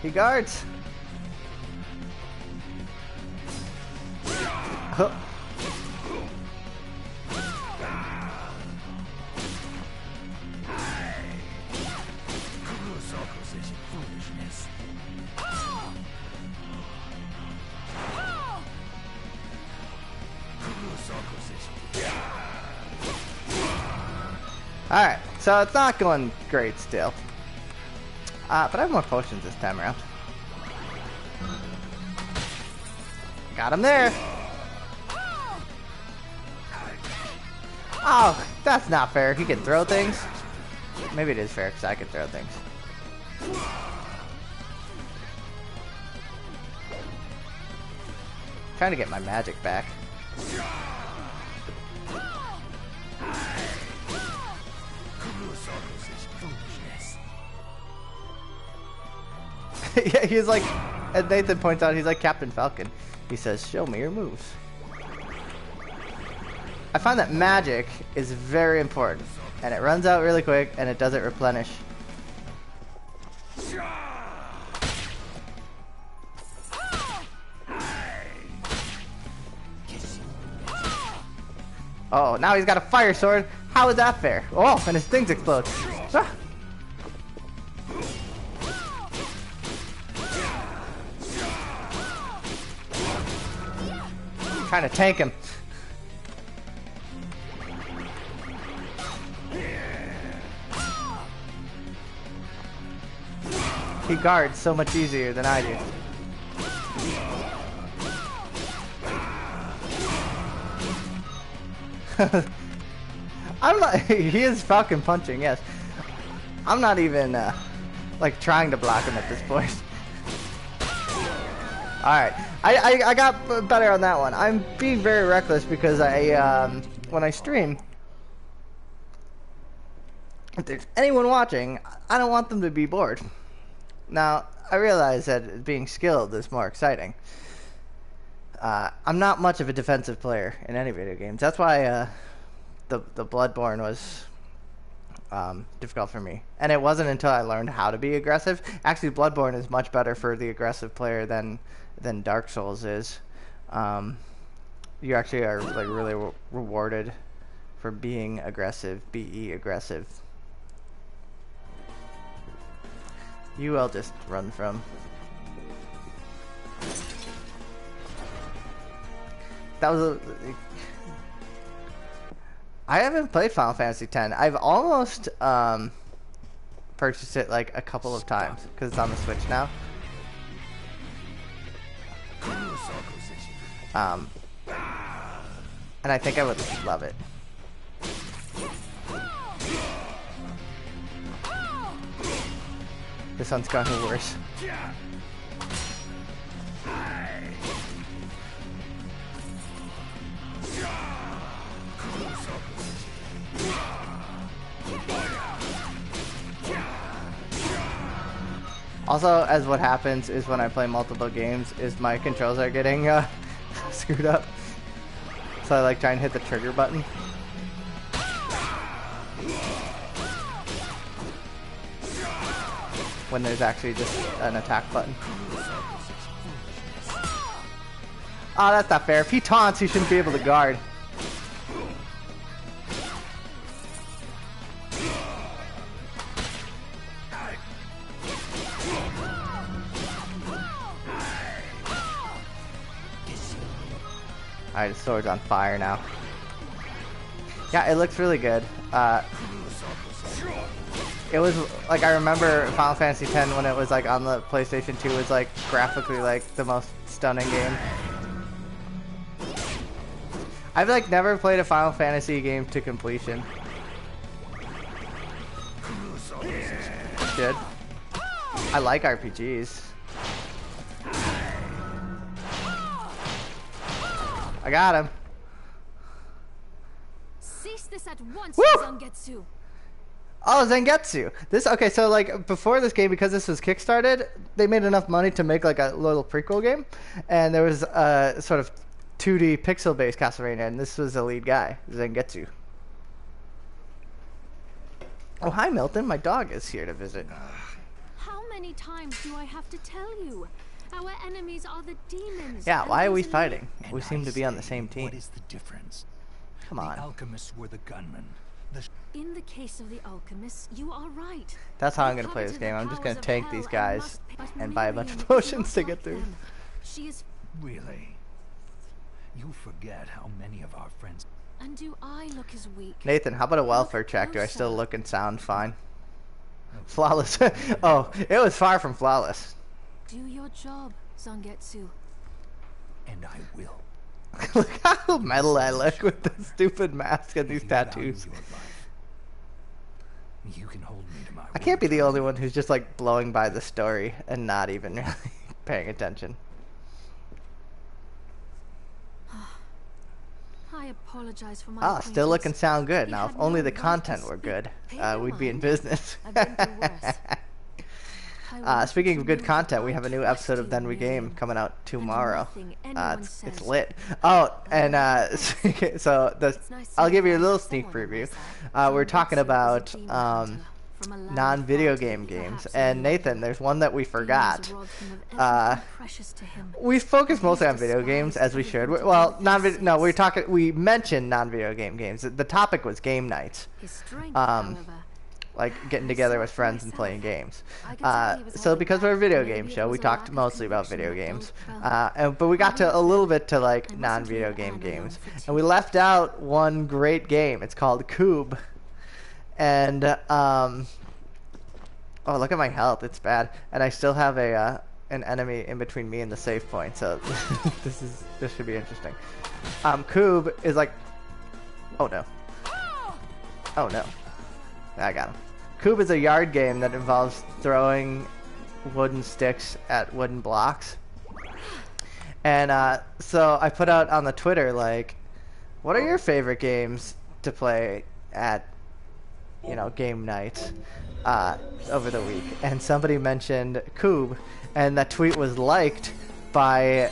He guards. Huh. Alright, so it's not going great still. But I have more potions this time around. Got him there. Oh, that's not fair. He can throw things. Maybe it is fair because I can throw things. Trying to get my magic back. Yeah, he's like, and Nathan points out, he's like Captain Falcon. He says, show me your moves. I find that magic is very important, and it runs out really quick, and it doesn't replenish. Oh, now he's got a fire sword. How is that fair? Oh, and his things explode. Ah. Trying to tank him. He guards so much easier than I do. I'm not. He is Falcon punching, yes. I'm not even like trying to block him at this point. All right, I got better on that one. I'm being very reckless because when I stream, if there's anyone watching, I don't want them to be bored. Now I realize that being skilled is more exciting. I'm not much of a defensive player in any video games. That's why the Bloodborne was difficult for me. And it wasn't until I learned how to be aggressive. Actually, Bloodborne is much better for the aggressive player than Dark Souls is. You actually are like really rewarded for being aggressive. Be aggressive. You will just run from. That was I haven't played Final Fantasy X. I've almost purchased it like a couple of times because it's on the Switch now. And I think I would love it. This one's gotten worse. Also, as what happens is when I play multiple games, is my controls are getting screwed up. So I like try and hit the trigger button. When there's actually just an attack button. Oh, that's not fair. If he taunts, he shouldn't be able to guard. Alright, the sword's on fire now. Yeah, it looks really good. It was like, I remember Final Fantasy X when it was like on the PlayStation 2 was like graphically like the most stunning game. I've like never played a Final Fantasy game to completion. Good. I like RPGs. I got him.
Cease this at once,
Woo!
Zangetsu.
Oh, Zangetsu. This okay. So like before this game, because this was kickstarted, they made enough money to make like a little prequel game, and there was a sort of 2D pixel-based Castlevania, and this was the lead guy, Zangetsu. Oh, hi Milton. My dog is here to visit.
How many times do I have to tell you? Our enemies are the demons.
Yeah,
and
why are we
those are
fighting?
And
We seem
I
to be on the
say,
same team.
What is the difference?
Come
The
on.
alchemists were the gunmen. The
In the case of the alchemists, you are right.
That's how
They
I'm gonna play this
coveted
game.
the
I'm just
powers
gonna
of
tank
hell
these
and
guys
must pay- but
and buy a bunch of
Miriam is
potions to
not
get
like
through.
them. She is.
really, you forget how many of our friends.
And do I look as weak?
Nathan, how about a welfare check? Do I still look and sound fine? Flawless. Oh, it was far from flawless.
Do your job, Zangetsu.
And I will.
Look how metal I look with this stupid mask and these
If you value
tattoos.
your life, you can hold me to my
I can't be
word.
the only one who's just like blowing by the story and not even really paying attention.
I apologize for my
Ah, still look and
acquaintance.
sound good.
We
Now, if
had
only
no
the
right to
content were
speak.
good,
Pay no
we'd be in
mind.
business.
I've been through worse. I want
Speaking
you
of
to
good
know
content,
that
we
I
have a new
trust
episode of
you,
Then We Game
Miriam.
coming out tomorrow.
nothing anyone
It's
says
lit. Oh, and so
It's nice to
I'll
know
give you a
that
little
there's
sneak
someone on my
preview.
side.
We're talking
Zangetsu is a
about
demon hunter from a land
non-video
far to
game
the
games.
perhaps
And
unknown.
Nathan, there's one that we
Demons
forgot.
robbed him of
Uh,
everything precious to him.
We focus mostly on
He's
video games, as we
despised
should.
everything
Well,
to
non-video.
do
No,
with
we mentioned non-video game games. The topic was game nights,
His strength,
um,
however,
like getting together with friends and playing games.
I could tell he was
So
holding
because we're a
back.
video
Maybe
game
it
show,
was
we
a
talked
lack of
mostly about
conviction
video
that
games.
well,
But we got to a little bit to like
I mustn't
non-video
leave
game
Anne alone
games,
for
and
too
we left out one great game. It's called Cube, and oh, look at my health. It's bad, and I still have a an enemy in between me and the save point. So this should be interesting. Cube is like, oh no, oh no, I got him. Cube is a yard game that involves throwing wooden sticks at wooden blocks. And so I put out on the Twitter, like, what are your favorite games to play at, game nights over the week? And somebody mentioned Cube, and that tweet was liked by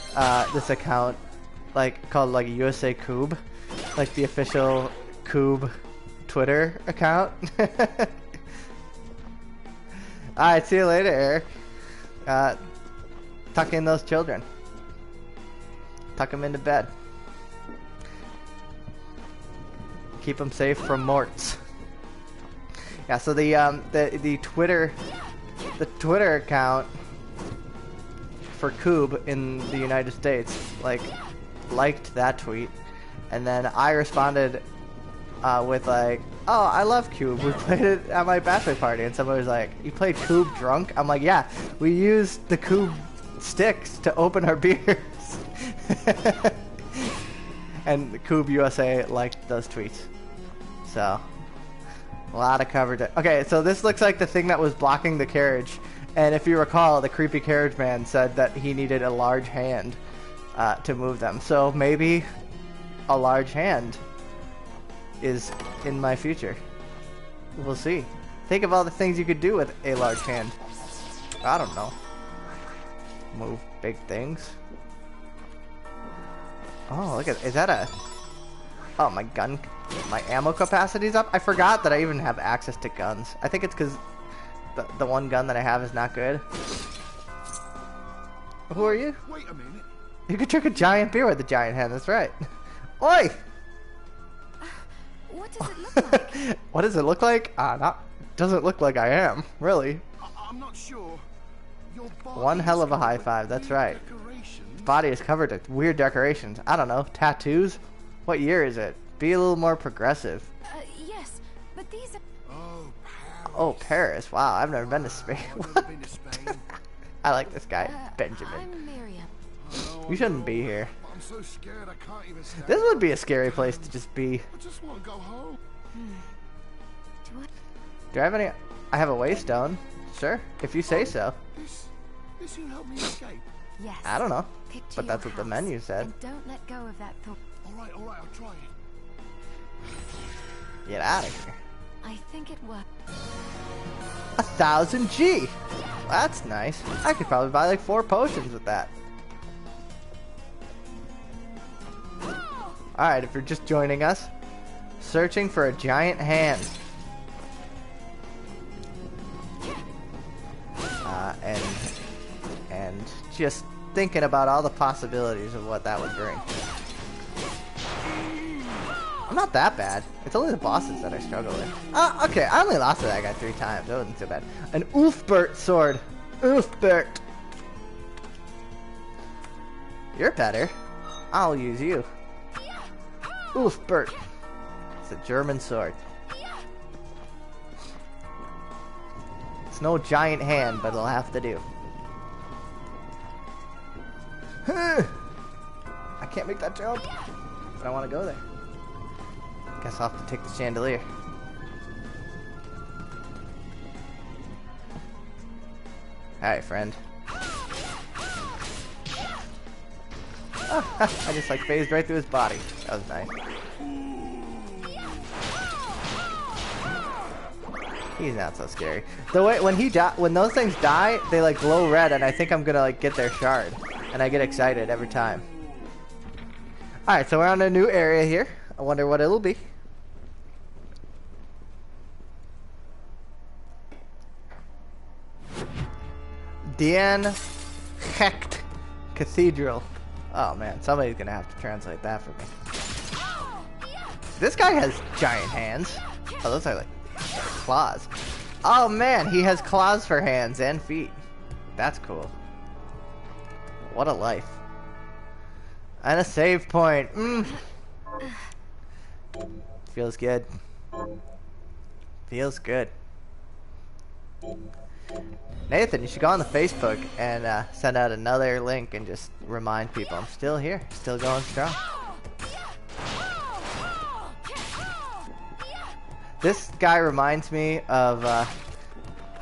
this account, called USA Cube, like the official Cube Twitter account. Alright, see you later, Eric. Tuck in those children. Tuck them into bed. Keep them safe from morts. Yeah, so the Twitter account for Cube in the United States liked that tweet, and then I responded with like, oh, I love Cube. We played it at my bachelor party, and somebody was like, you played Cube drunk? I'm like, yeah, we used the Cube sticks to open our beers. And Cube USA liked those tweets. So, a lot of coverage. Okay, so this looks like the thing that was blocking the carriage. And if you recall, the creepy carriage man said that he needed a large hand to move them. So maybe a large hand is in my future. We'll see. Think of all the things you could do with a large hand. I don't know. Move big things. Oh, look at, is that a... Oh, my ammo capacity's up? I forgot that I even have access to guns. I think it's because the one gun that I have is not good. Who are you?
Wait a minute.
You could drink a giant beer with a giant hand, that's right. Oi!
what does it look like?
What does it look like? Doesn't look like I am, really.
I'm not sure. Your body
One hell of a
is
high
covered
five,
with
that's
weird
right.
decorations.
Body is covered with weird decorations. I don't know, tattoos? What year is it? Be a little more progressive.
Yes, but these are...
Oh, Paris.
Oh, Paris. Wow, I've never been to Spain.
I've never been to Spain.
I like this guy, Benjamin.
I'm Miriam.
You shouldn't be here.
I'm so scared I can't even stand.
This would be a scary place to just be.
I just want to go home.
Do I...
Do I have any? I have a waystone. Sure, if you say so.
This will help me escape.
Yes.
I don't know,
Picture
but that's
your
what the
house,
menu said.
And don't let go of that thought.
All right, I'll try it.
Get out of here.
I think it worked.
1,000 G. That's nice. I could probably buy like 4 potions with that. Alright, if you're just joining us, searching for a giant hand. And just thinking about all the possibilities of what that would bring. I'm not that bad. It's only the bosses that I struggle with. Okay, I only lost to that guy 3 times. That wasn't so bad. An Ulfbert sword. Ulfbert. You're better. I'll use you. Ulfbert. It's a German sword. It's no giant hand, but it'll have to do. I can't make that jump, but I want to go there. Guess I'll have to take the chandelier. Alright, friend. Oh, I just like phased right through his body. That was nice. He's not so scary. The way when those things die, they like glow red, and I think I'm gonna like get their shard, and I get excited every time. All right, so we're on a new area here. I wonder what it'll be. Dien Hecht Cathedral. Oh man, somebody's gonna have to translate that for me. This guy has giant hands. Oh, those are like claws. Oh man, he has claws for hands and feet. That's cool. What a life. And a save point. Feels good. Feels good. Nathan, you should go on the Facebook and send out another link and just remind people I'm still here, still going strong. This guy reminds me of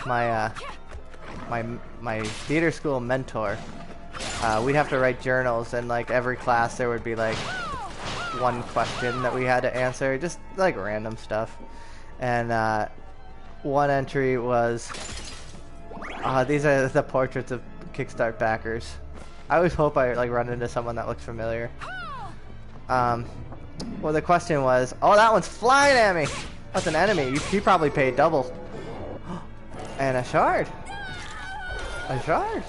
my theater school mentor. We'd have to write journals, and like every class there would be like one question that we had to answer, just like random stuff. And one entry was, these are the portraits of Kickstart backers. I always hope I like run into someone that looks familiar. Well, the question was, oh, that one's flying at me. That's an enemy. He probably paid double. And a shard. A shard.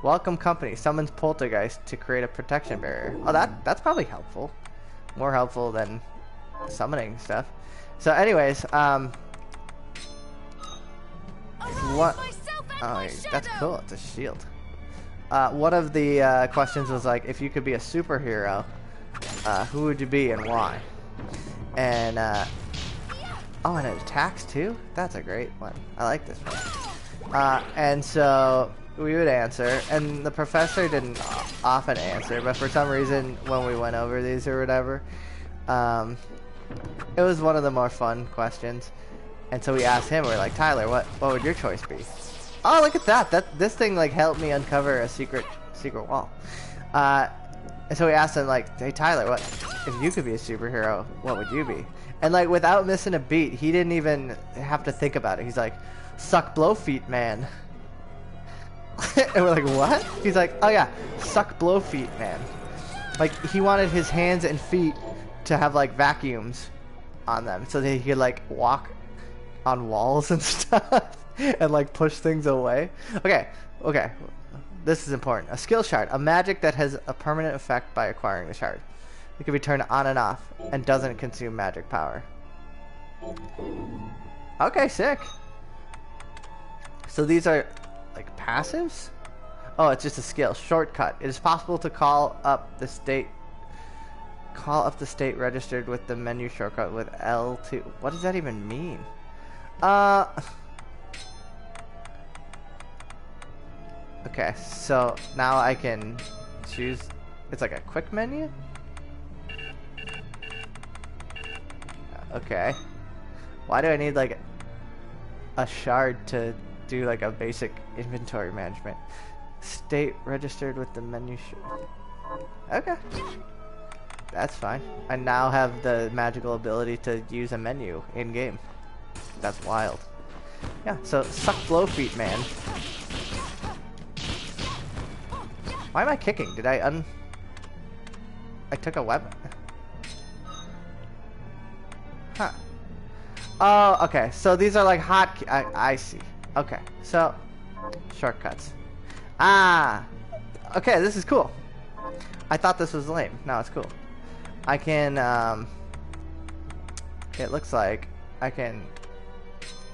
Welcome company. Summons poltergeist to create a protection barrier. Oh, that's probably helpful. More helpful than summoning stuff. So anyways, what? Oh, that's cool. It's a shield. One of the questions was like, if you could be a superhero, who would you be and why? And oh, and it attacks too? That's a great one. I like this one. And so we would answer, and the professor didn't often answer, but for some reason when we went over these or whatever, it was one of the more fun questions. And so we asked him, we're like, Tyler, what would your choice be? Oh, look at that! This thing like helped me uncover a secret wall. And so we asked him like, hey Tyler, what if you could be a superhero? What would you be? And like without missing a beat, he didn't even have to think about it. He's like, suck blow feet, man. And we're like, what? He's like, oh yeah, suck blow feet, man. Like he wanted his hands and feet to have like vacuums on them, so that he could like walk on walls and stuff and like push things away. Okay. This is important. A skill shard, a magic that has a permanent effect by acquiring the shard. It can be turned on and off and doesn't consume magic power. Okay, sick. So these are like passives? Oh, it's just a skill. Shortcut. It is possible to call up the state registered with the menu shortcut with L2. What does that even mean? Okay, so now I can choose. It's like a quick menu? Okay. Why do I need like a shard to do like a basic inventory management? State registered with the menu. Okay. That's fine. I now have the magical ability to use a menu in game. That's wild. Yeah, so suck blow feet, man. Why am I kicking? Did I took a weapon. Huh. Oh, okay. So these are like hot... I see. Okay. So, shortcuts. Ah! Okay, this is cool. I thought this was lame. No, it's cool. I can, it looks like I can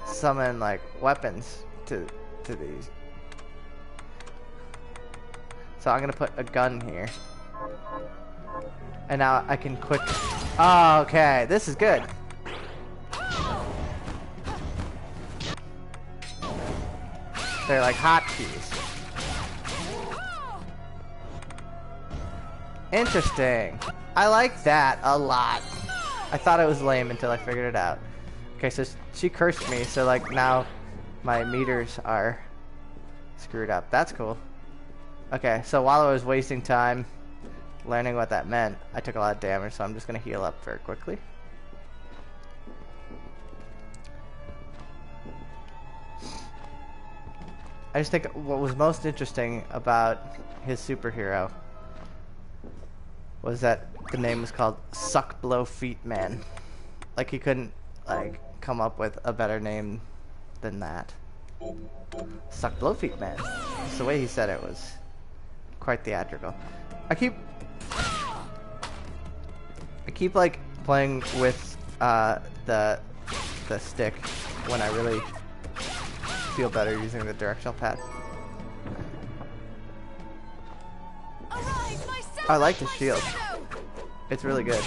summon, like, weapons to these. So I'm gonna put a gun here. And now I can quick... Oh, okay. This is good. They're like hotkeys. Interesting. I like that a lot. I thought it was lame until I figured it out. Okay, so she cursed me, so like now my meters are screwed up. That's cool. Okay, so while I was wasting time learning what that meant, I took a lot of damage, so I'm just gonna heal up very quickly. I just think what was most interesting about his superhero was that the name was called Suck Blow Feet Man. Like he couldn't like come up with a better name than that. Suck Blow Feet Man. Just the way he said it was quite theatrical. I keep like playing with the stick when I really feel better using the directional pad. I like the shield. It's really good.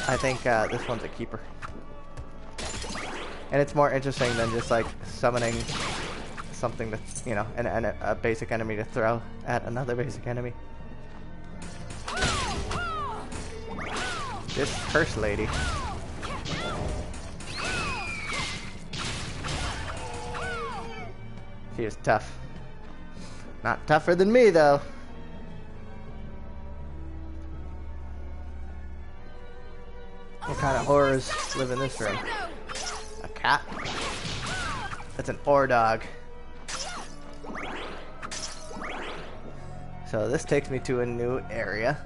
I think this one's a keeper. And it's more interesting than just like summoning something to, you know, a basic enemy to throw at another basic enemy. This curse lady. She is tough. Not tougher than me, though. What kind of horrors live in this room? A cat? That's an ore dog. So this takes me to a new area.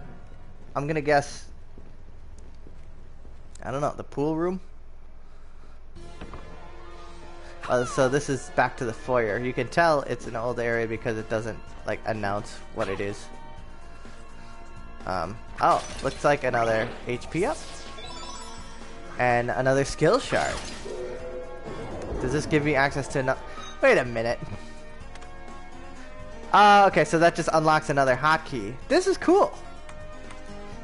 I'm gonna guess... I don't know, the pool room? So this is back to the foyer. You can tell it's an old area because it doesn't like announce what it is. Oh, looks like another HP up. And another skill shard. Does this give me access to no... Wait a minute. Okay, so that just unlocks another hotkey. This is cool.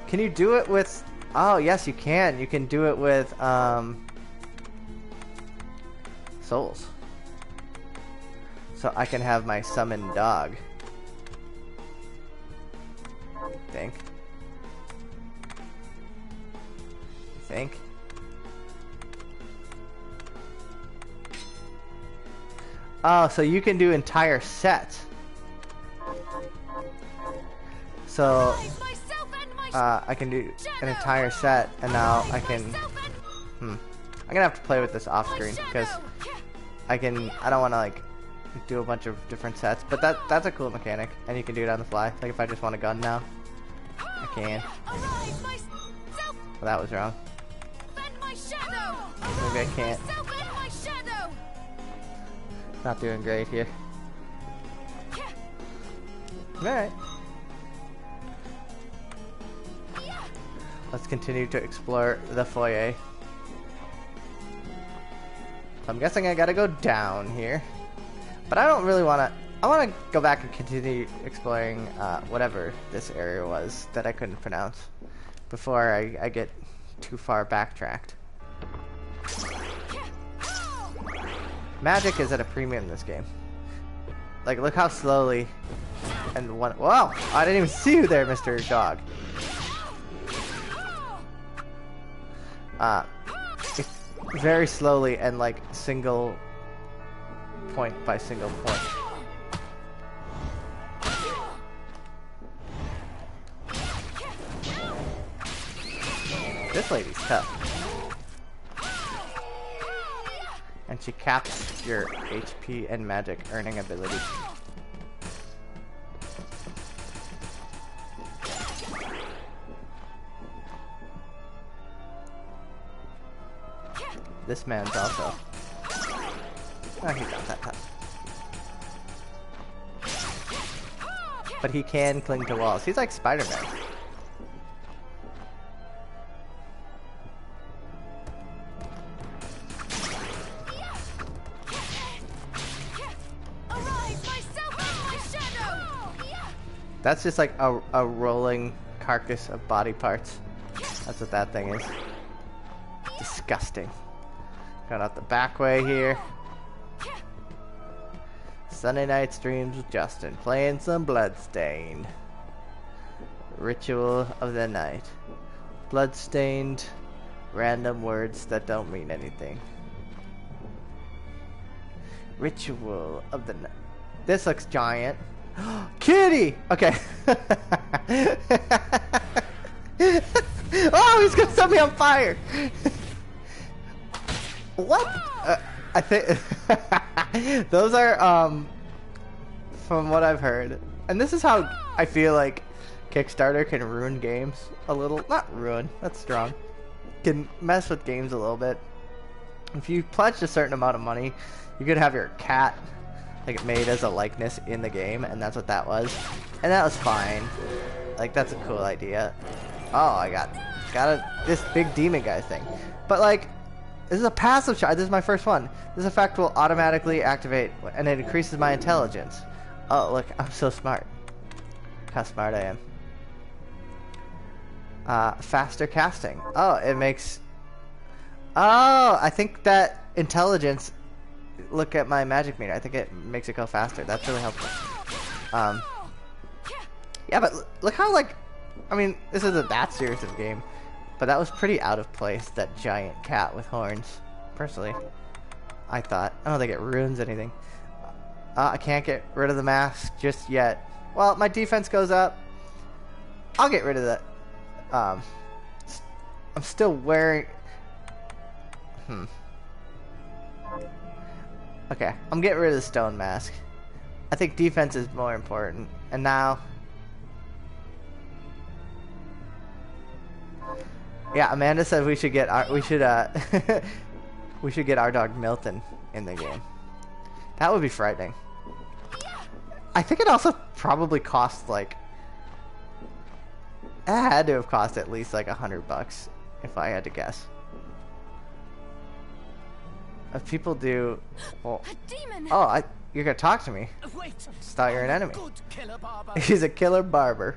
Can you do it with... Oh, yes, you can. You can do it with, souls. So I can have my summoned dog. Think. Oh, so you can do entire sets. So I can do an entire set, and now I can. I'm gonna have to play with this off screen because I don't want to like do a bunch of different sets, but that's a cool mechanic, and you can do it on the fly. Like if I just want a gun now, I can. Well, that was wrong. Maybe I can't. Not doing great here. Alright. Let's continue to explore the foyer. I'm guessing I gotta go down here. But I don't really wanna... I wanna go back and continue exploring whatever this area was that I couldn't pronounce before I get too far backtracked. Magic is at a premium in this game. Like, look how slowly and one... Wow! I didn't even see you there, Mr. Dog. It's very slowly and like single point by single point. This lady's tough. And she caps your HP and magic earning ability. This man's also... Oh, he's not that tough. But he can cling to walls. He's like Spider-Man. That's just like a rolling carcass of body parts. That's what that thing is. Disgusting. Going out the back way here. Sunday night streams with Justin. Playing some Bloodstained. Ritual of the night. Bloodstained. Random words that don't mean anything. Ritual of the night. This looks giant. Kitty! Okay. Oh, he's gonna set me on fire! What? I think those are from what I've heard, and this is how I feel like Kickstarter can ruin games a little. Not ruin, that's strong. Can mess with games a little bit. If you pledge a certain amount of money, you could have your cat like made as a likeness in the game, and that's what that was, and that was fine. Like, that's a cool idea. Oh, I got this big demon guy thing, but like, this is a passive shot. This is my first one. This effect will automatically activate, and it increases my intelligence. Oh, look, I'm so smart. Look how smart I am. Faster casting. Oh, it makes... Oh, I think that intelligence... Look at my magic meter. I think it makes it go faster. That's really helpful. Yeah, but look how, like... I mean, this isn't that serious of a game. But that was pretty out of place, that giant cat with horns. Personally, I thought. I don't think it ruins anything. I can't get rid of the mask just yet. Well, my defense goes up. I'll get rid of that. I'm still wearing... Okay, I'm getting rid of the stone mask. I think defense is more important. And now... Yeah, Amanda said we should get our we should get our dog Milton in the game. That would be frightening. I think it also probably cost like it had to have cost at least like $100 if I had to guess. If people do, well, you're gonna talk to me.
Wait,
Just thought you're an enemy.
good killer barber.
He's a killer barber.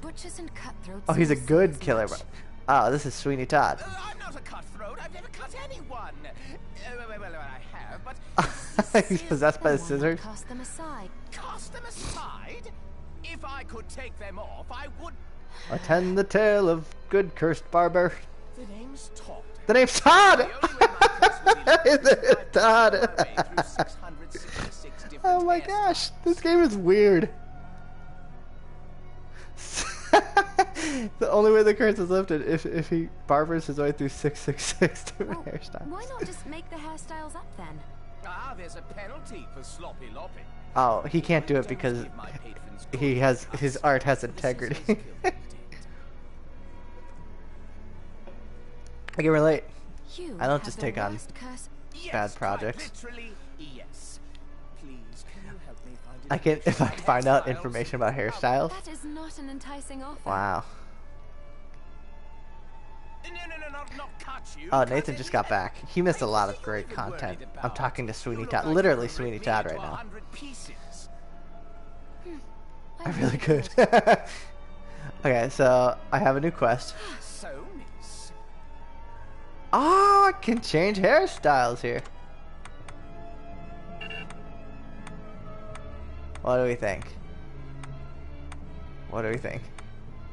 Butchers and cutthroats.
Oh, he's a good killer barber. Oh, this is Sweeney Todd.
I'm not a cutthroat. I've never cut anyone. Well, I have, but
He's possessed by the scissors.
Cast them aside.
Cast them aside. If I could take them off, I would.
Attend the tale of good cursed barber.
The name's Todd.
The name's Todd!
The only way my curse was
It's Todd.
my way through 666 different
Oh my
hairstyles.
gosh, this game is weird. The only way the curse is lifted if he barbers his way through 666 different hairstyles.
Why not just make the hairstyles up then?
Ah, there's a penalty for sloppy lopping.
Oh, he can't do it because
Give my patrons
he
good
has
cuts.
his art has
The
integrity.
scissors killed
I can relate.
You
I don't
have
just
the
take on
worst curse.
Yes,
bad
quite
projects.
literally, yes. Please, can you help me find
I can if I find out information about hairstyles.
That is not an enticing offer.
Wow.
No, not cut you.
Oh,
cut
Nathan
it
just
in
got
half.
back. He missed a lot of
What
great
you
content.
worried
I'm
about?
talking to Sweeney
You look
Todd,
like
literally
you could
Sweeney
rip
Todd
me
right
into
now.
100 pieces.
I really could. Okay, so I have a new quest.
So, miss.
Oh, I can change hairstyles here. What do we think? What do we think?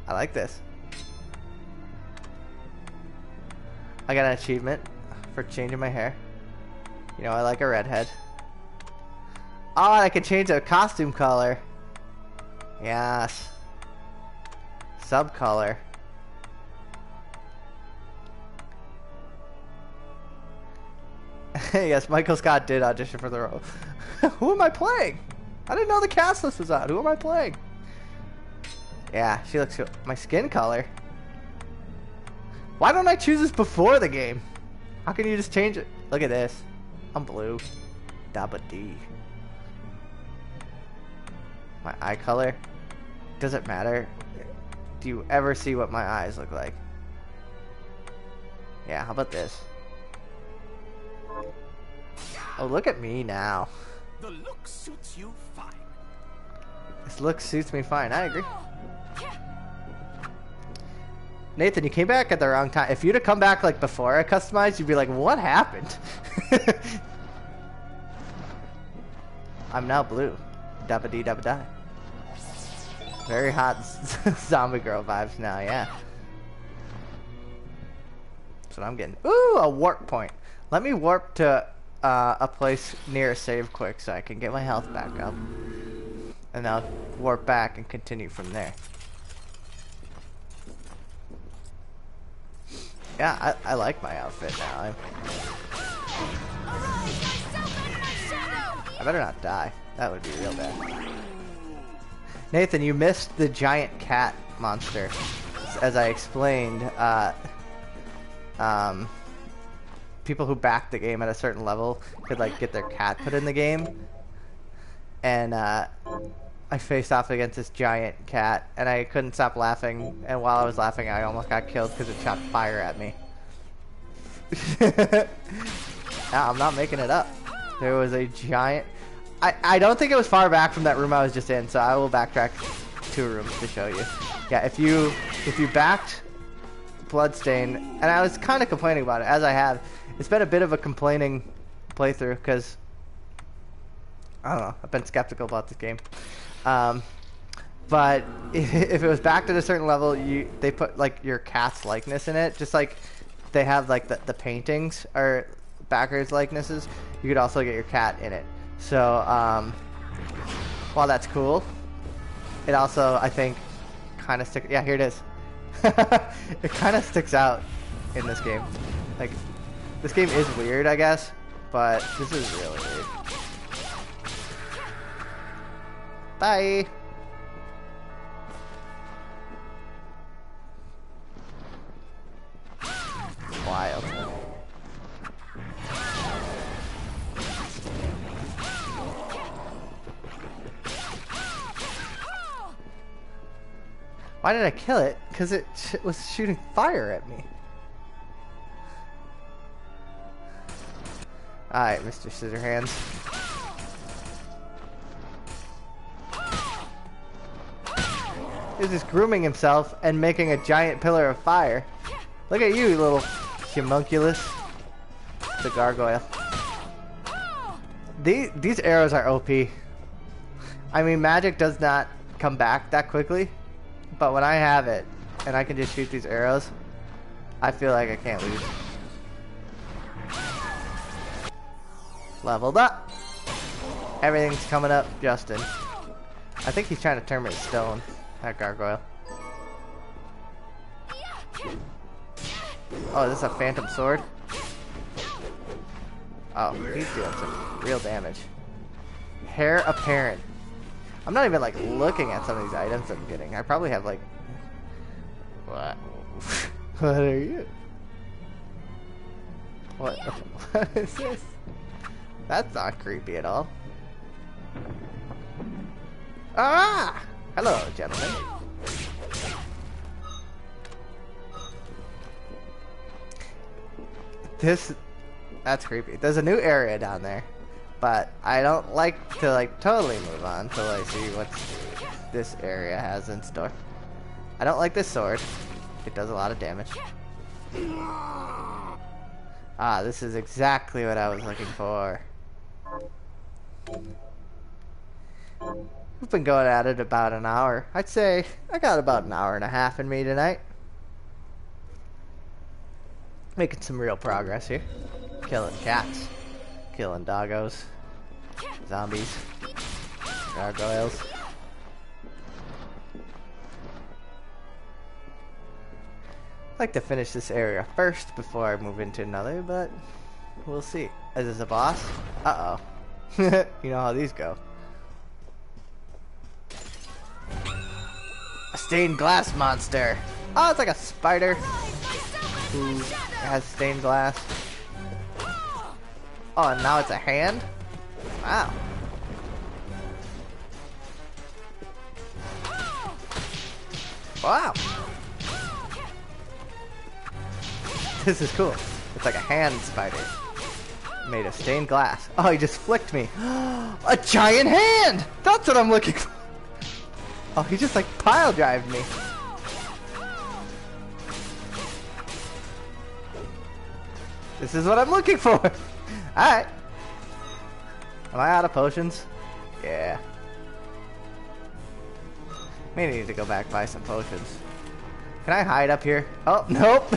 I like this. I got an achievement for changing my hair. You know, I like a redhead. Oh, and I can change the costume color. Yes. Sub color. Yes, Michael Scott did audition for the role. Who am I playing? I didn't know the cast list was out. Who am I playing? Yeah, she looks good. My skin color. Why don't I choose this before the game? How can you just change it? Look at this. I'm blue. Dabba D. My eye color. Does it matter? Do you ever see what my eyes look like? Yeah, how about this? Oh, look at me now.
The look suits you fine.
This look suits me fine. I agree. Nathan, you came back at the wrong time. If you'd have come back like before I customized, you'd be like, what happened? I'm now blue. Dabba dee dabba die. Very hot zombie girl vibes now, yeah. That's what I'm getting. Ooh, a warp point. Let me warp to a place near a save quick so I can get my health back up. And I'll warp back and continue from there. Yeah, I like my outfit now. I better not die. That would be real bad. Nathan, you missed the giant cat monster. As I explained, people who backed the game at a certain level could like get their cat put in the game. And I faced off against this giant cat, and I couldn't stop laughing. And while I was laughing, I almost got killed because it shot fire at me. Nah, I'm not making it up. There was a giant... I don't think it was far back from that room I was just in, so I will backtrack 2 rooms to show you. Yeah, if you backed Bloodstained, and I was kind of complaining about it, as I have. It's been a bit of a complaining playthrough, because... I don't know, I've been skeptical about this game. But if it was backed at a certain level, they put like your cat's likeness in it, just like they have like the paintings or backers likenesses. You could also get your cat in it. So while that's cool, it also I think kind of yeah, here it is. It kind of sticks out in this game. Like this game is weird, I guess, but this is really weird. Bye. Wild. Why did I kill it? Because it was shooting fire at me. Alright, Mr. Scissorhands. He's just grooming himself and making a giant pillar of fire. Look at you, little homunculus. The gargoyle. These arrows are OP. I mean, magic does not come back that quickly, but when I have it and I can just shoot these arrows, I feel like I can't lose. Leveled up. Everything's coming up, Justin. I think he's trying to turn me to stone. That gargoyle. Oh, is this a phantom sword? Oh, he's doing some real damage. Hair apparent. I'm not even like looking at some of these items I'm getting. I probably have like... What? What are you? What is this? That's not creepy at all. Ah! Hello, gentlemen. That's creepy. There's a new area down there, but I don't like to like totally move on until I see what this area has in store. I don't like this sword. It does a lot of damage. Ah, this is exactly what I was looking for. We've been going at it about an hour. I'd say I got about an hour and a half in me tonight. Making some real progress here. Killing cats. Killing doggos. Zombies. Gargoyles. I'd like to finish this area first before I move into another, but We'll see. Is this a boss? Uh-oh. You know how these go. A stained glass monster. Oh, it's like a spider who has stained glass. Oh, and now it's a hand? Wow. Wow. This is cool. It's like a hand spider made of stained glass. Oh, he just flicked me. A giant hand! That's what I'm looking for. Oh, he just like pile drived me. This is what I'm looking for. Alright. Am I out of potions? Yeah. May need to go back buy some potions. Can I hide up here? Oh, nope.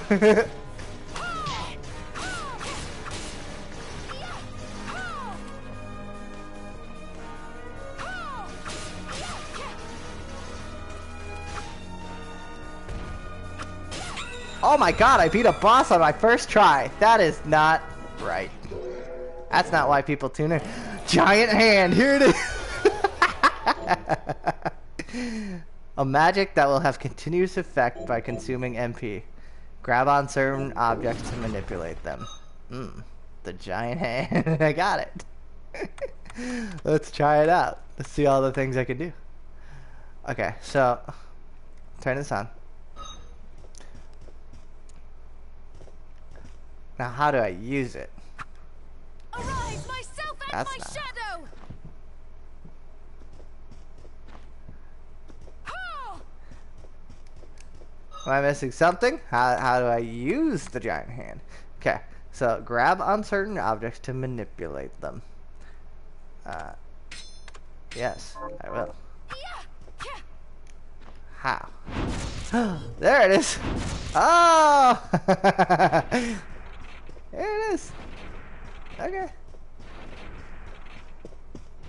Oh my god, I beat a boss on my first try. That is not right. That's not why people tune in. Giant hand, here it is. A magic that will have continuous effect by consuming MP. Grab on certain objects to manipulate them. The giant hand. I got it. Let's try it out. Let's see all the things I can do. Okay, so turn this on. Now, how do I use it?
Arise, myself and
That's
my
not-
shadow!
Am I missing something? How do I use the giant hand? Okay, so grab on certain objects to manipulate them. Yes, I will. How? There it is! Oh! There it is! Okay.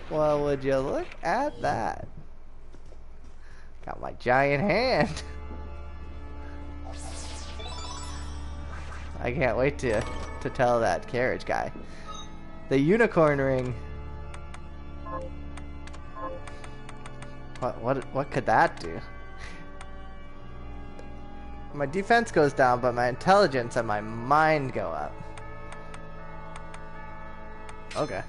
Well, would you look at that? Got my giant hand. I can't wait to tell that carriage guy. The unicorn ring. What could that do? My defense goes down, but my intelligence and my mind go up. Okay.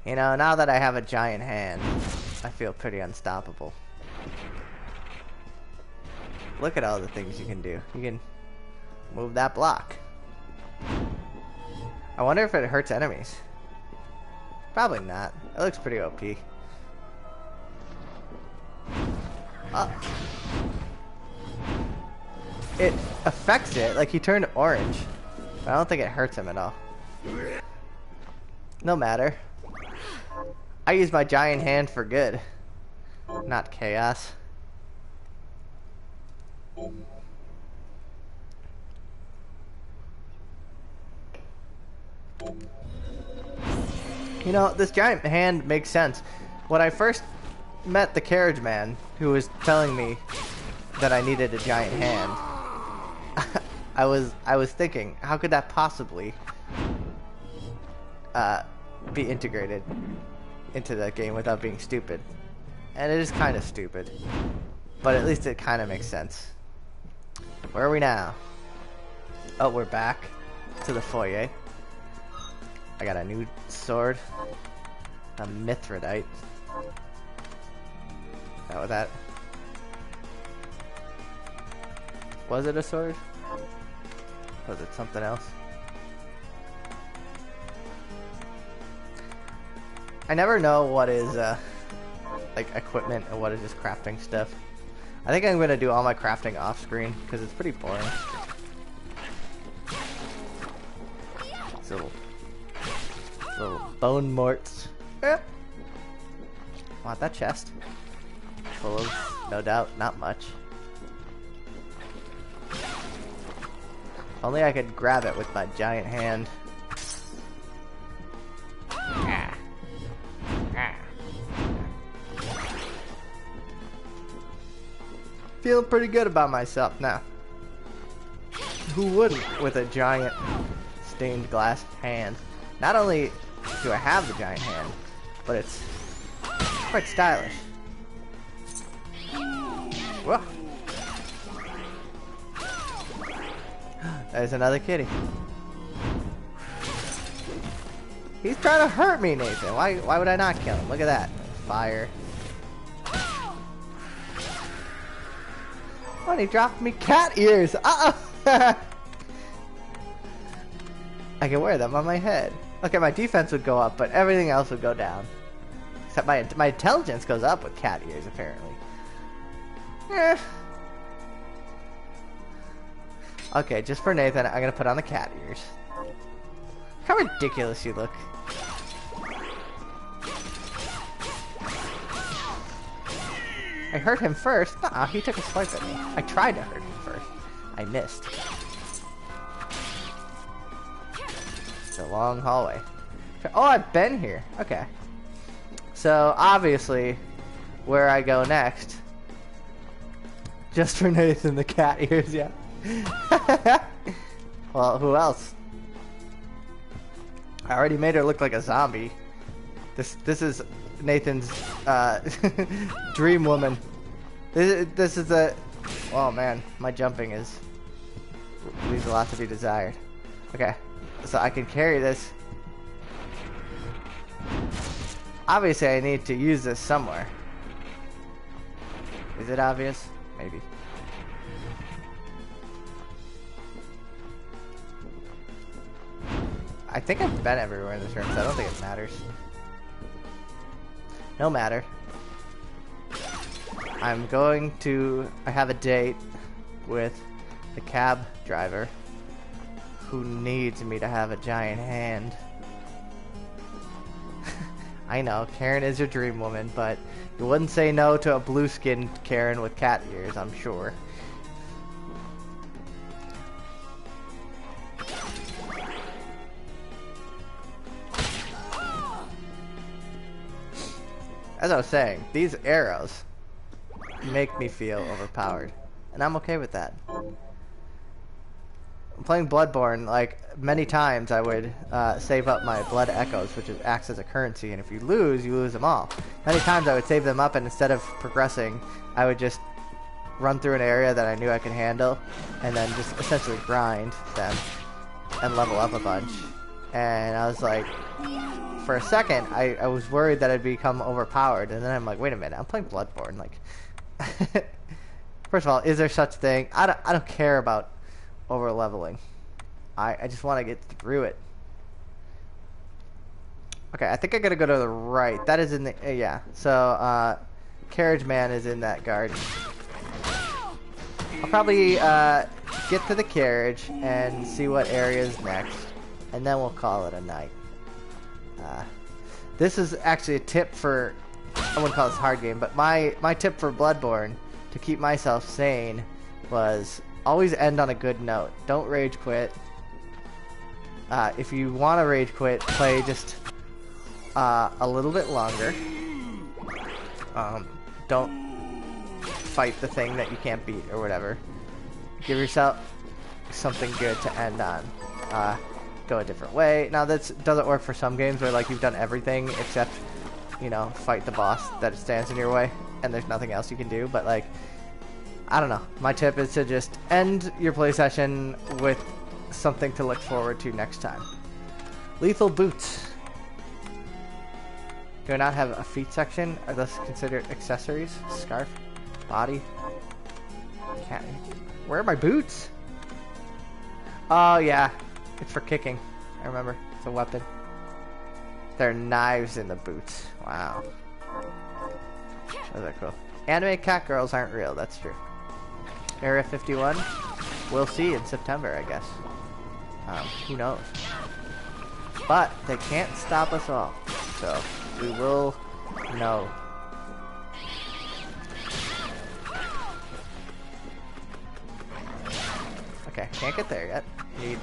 You know, now that I have a giant hand, I feel pretty unstoppable. Look at all the things you can do. You can move that block. I wonder if it hurts enemies. Probably not. It looks pretty OP. Oh. It affects it, like he turned orange. But I don't think it hurts him at all. No matter. I use my giant hand for good, not chaos. You know, this giant hand makes sense. When I first met the carriage man who was telling me that I needed a giant hand, I was thinking, how could that possibly be integrated into the game without being stupid? And it is kind of stupid, but at least it kind of makes sense. Where are we now? Oh, we're back to the foyer. I got a new sword, a Mithridite. That was that. Was it a sword? Was it something else? I never know what is like equipment and what is just crafting stuff. I think I'm gonna do all my crafting off screen because it's pretty boring. These little bone morts. Yep. Want that chest? Full of, no doubt, not much. Only I could grab it with my giant hand. Feeling pretty good about myself now. who wouldn't with a giant stained glass hand? Not only do I have the giant hand, but it's quite stylish. Whoa. There's another kitty. He's trying to hurt me, Nathan. Why would I not kill him? Look at that. Fire. Oh, and he dropped me cat ears. Uh-oh. I can wear them on my head. Okay, my defense would go up, but everything else would go down. Except my intelligence goes up with cat ears, apparently. Eh. Okay, just for Nathan, I'm gonna put on the cat ears. How ridiculous you look. I hurt him first. Nuh-uh, he took a swipe at me. I tried to hurt him first. I missed. It's a long hallway. Oh, I've been here. Okay. So, obviously, where I go next... Just for Nathan, the cat ears, yeah. Well, who else? I already made her look like a zombie. This is Nathan's dream woman. This is a... Oh man, my jumping leaves a lot to be desired. Okay, so I can carry this. Obviously, I need to use this somewhere. Is it obvious? Maybe. I think I've been everywhere in this room, so I don't think it matters. No matter. I have a date with the cab driver who needs me to have a giant hand. I know, Karen is your dream woman, but you wouldn't say no to a blue-skinned Karen with cat ears, I'm sure. As I was saying, these arrows make me feel overpowered, and I'm okay with that. Playing Bloodborne, like, many times I would save up my blood echoes, which acts as a currency, and if you lose them all. Many times I would save them up, and instead of progressing, I would just run through an area that I knew I could handle, and then just essentially grind them and level up a bunch. And I was like, for a second, I was worried that I'd become overpowered, and then I'm like, wait a minute, I'm playing Bloodborne. Like, first of all, is there such thing? I don't care about over leveling. I just want to get through it. Okay, I think I gotta go to the right. That is in the yeah. So Carriage Man is in that garden. I'll probably get to the carriage and see what area is next, and then we'll call it a night. This is actually a tip for, I wouldn't call this a hard game, but my tip for Bloodborne to keep myself sane was always end on a good note. Don't rage quit. If you want to rage quit, play just a little bit longer. Don't fight the thing that you can't beat or whatever. Give yourself something good to end on. Go a different way. Now that doesn't work for some games where like you've done everything except, you know, fight the boss that stands in your way and there's nothing else you can do, but like, I don't know. My tip is to just end your play session with something to look forward to next time. Lethal boots. Do I not have a feet section? Are those considered accessories? Scarf? Body? Can't. Where are my boots? Oh yeah. It's for kicking. I remember. It's a weapon. There are knives in the boots. Wow. Those are cool. Anime cat girls aren't real. That's true. Area 51? We'll see in September, I guess. Who knows? But they can't stop us all. So, we will know. Okay, can't get there yet. Need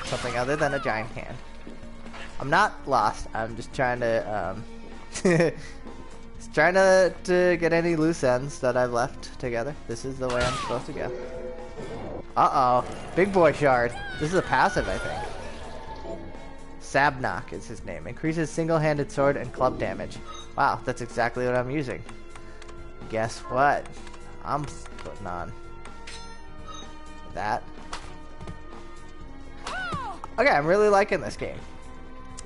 something other than a giant hand. I'm not lost. I'm just trying to just trying to get any loose ends that I've left together. This is the way I'm supposed to go. Uh-oh. Big boy shard. This is a passive, I think. Sabnok is his name. Increases single-handed sword and club damage. Wow, that's exactly what I'm using. Guess what? I'm putting on that. Okay, I'm really liking this game.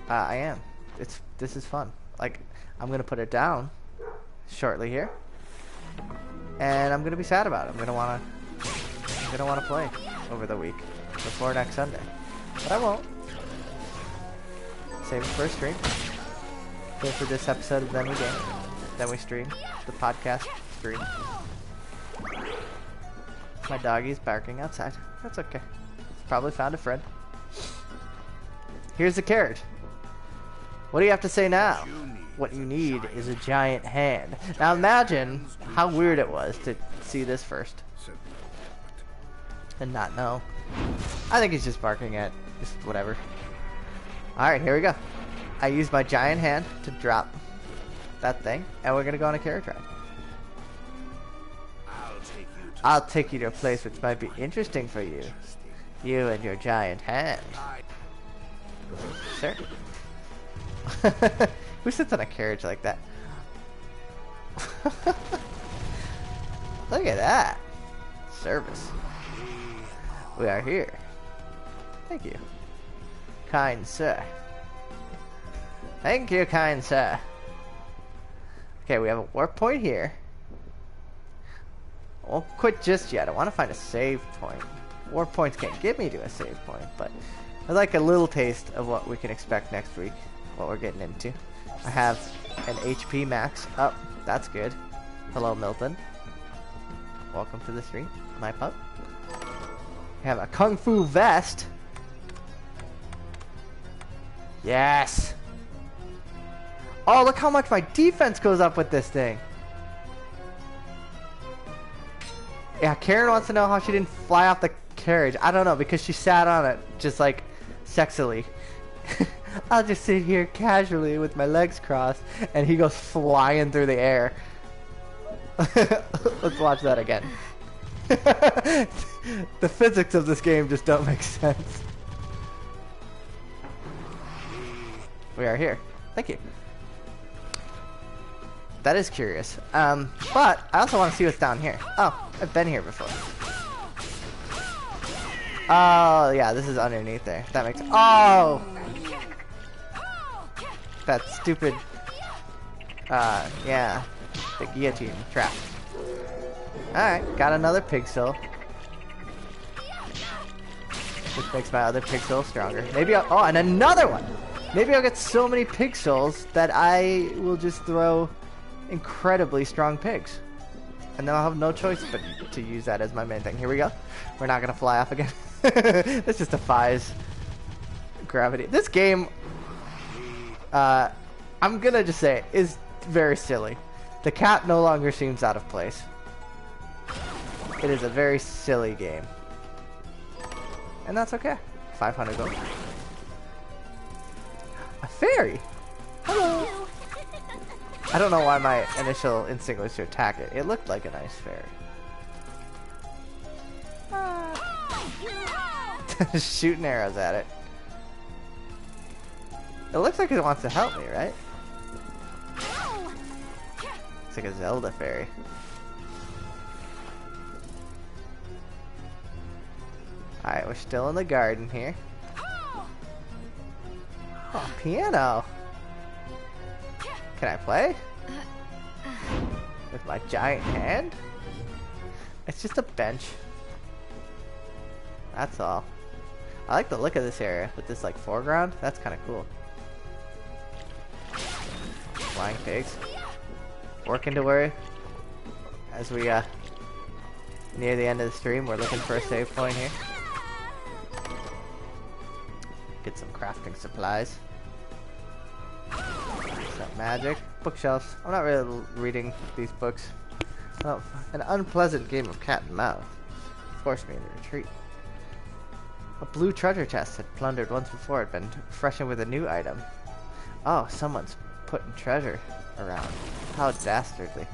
I am. This is fun. Like, I'm gonna put it down shortly here, and I'm gonna be sad about it. I'm gonna wanna play over the week before next Sunday, but I won't. Save it for a stream. Save it for this episode of Then We Game. Then we stream the podcast stream. My doggy's barking outside. That's okay. He's probably found a friend. Here's the carrot. What do you have to say now? What you need is a giant hand. Now imagine how weird it was to see this first and not know. I think he's just barking at just whatever. Alright, here we go. I used my giant hand to drop that thing, and we're gonna go on a carrot ride. I'll take you to a place which might be interesting for you. You and your giant hand. Sure. Who sits on a carriage like that? Look at that. Service. We are here. Thank you. Kind sir. Thank you, kind sir. Okay, we have a warp point here. I won't quit just yet. I want to find a save point. Warp points can't get me to a save point, but I'd like a little taste of what we can expect next week, what we're getting into. I have an HP max up. That's good. Hello, Milton. Welcome to the stream, my pup. We have a Kung Fu vest. Yes. Oh, look how much my defense goes up with this thing. Yeah, Karen wants to know how she didn't fly off the carriage. I don't know, because she sat on it just like sexily. I'll just sit here casually with my legs crossed, and he goes flying through the air. Let's watch that again. The physics of this game just don't make sense. We are here. Thank you. That is curious. But I also want to see what's down here. Oh, I've been here before. Oh, yeah, this is underneath there. That makes... Oh! That stupid... yeah. The guillotine trap. Alright, got another pig soul. Which makes my other pig soul stronger. Maybe I'll... Oh, and another one! Maybe I'll get so many pig souls that I will just throw incredibly strong pigs. And then I'll have no choice but to use that as my main thing. Here we go. We're not going to fly off again. This just defies gravity. This game, I'm going to just say, is very silly. The cat no longer seems out of place. It is a very silly game. And that's okay. 500 gold. A fairy! Hello! I don't know why my initial instinct was to attack it. It looked like a nice fairy. Shooting arrows at it. It looks like it wants to help me, right? It's like a Zelda fairy. Alright, we're still in the garden here. Oh, piano! Can I play? With my giant hand? It's just a bench. That's all. I like the look of this area with this like foreground. That's kind of cool. Flying pigs. Working to worry. As we near the end of the stream, we're looking for a save point here. Get some crafting supplies. Some magic. Bookshelves. I'm not really reading these books. Oh, an unpleasant game of cat and mouse forced me into retreat. A blue treasure chest had plundered once before had been freshened with a new item. Oh, someone's putting treasure around. How dastardly.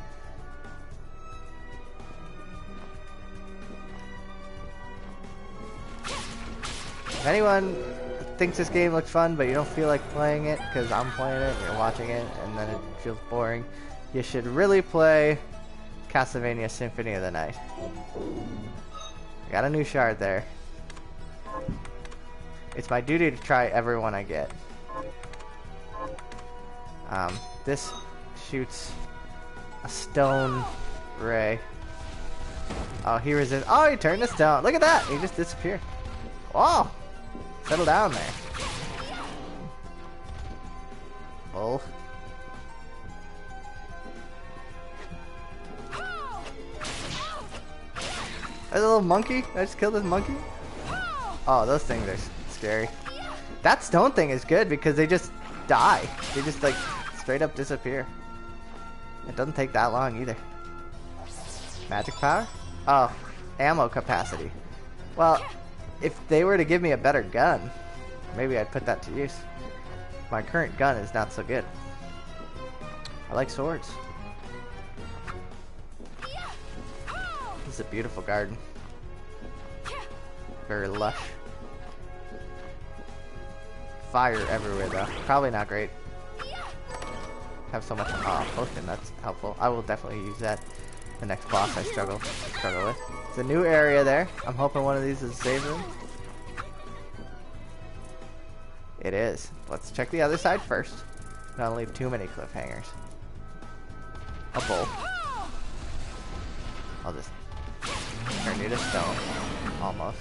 If anyone thinks this game looks fun, but you don't feel like playing it because I'm playing it and you're watching it, and then it feels boring, you should really play Castlevania Symphony of the Night. Got a new shard there. It's my duty to try every one I get. This shoots a stone ray. Oh, he resists. Oh, he turned to stone. Look at that! He just disappeared. Whoa! Settle down there. Bull. There's a little monkey. I just killed this monkey. Oh, those things are scary. That stone thing is good because they just die. They just like straight up disappear. It doesn't take that long either. Magic power? Oh, ammo capacity. Well, if they were to give me a better gun, maybe I'd put that to use. My current gun is not so good. I like swords. This is a beautiful garden. Very lush. Fire everywhere though. Probably not great. Have so much potion, that's helpful. I will definitely use that. The next boss I struggle with. It's a new area there. I'm hoping one of these is a save room. It is. Let's check the other side first. Don't leave too many cliffhangers. A bull. I'll just turn you to stone. Almost.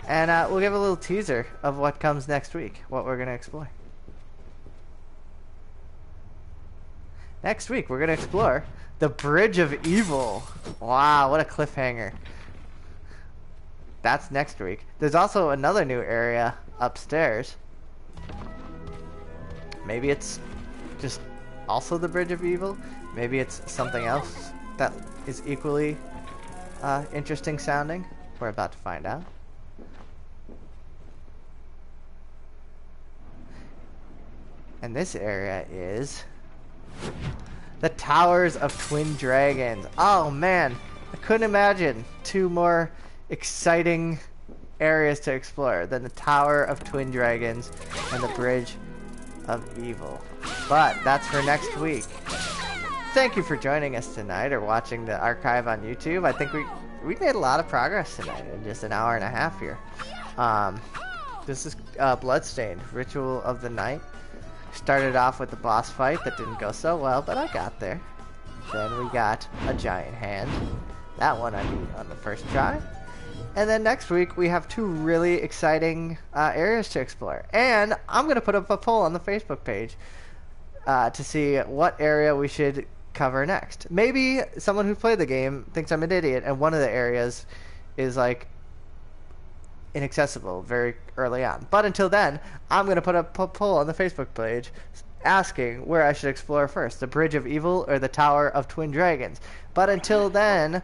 And we'll give a little teaser of what comes next week. What we're going to explore. Next week, we're going to explore the Bridge of Evil. Wow, what a cliffhanger. That's next week. There's also another new area upstairs. Maybe it's just also the Bridge of Evil. Maybe it's something else that is equally interesting sounding. We're about to find out. And this area is the Towers of Twin Dragons. Oh man, I couldn't imagine two more exciting areas to explore than the Tower of Twin Dragons and the Bridge of Evil. But that's for next week. Thank you for joining us tonight or watching the archive on YouTube. I think we made a lot of progress tonight in just an hour and a half here. This is Bloodstained, Ritual of the Night. Started off with the boss fight that didn't go so well, but I got there. Then we got a giant hand. That one I beat on the first try. And then next week we have two really exciting areas to explore. And I'm going to put up a poll on the Facebook page to see what area we should cover next. Maybe someone who played the game thinks I'm an idiot and one of the areas is like inaccessible very early on. But until then, I'm going to put up a poll on the Facebook page asking where I should explore first, the Bridge of Evil or the Tower of Twin Dragons. But until then,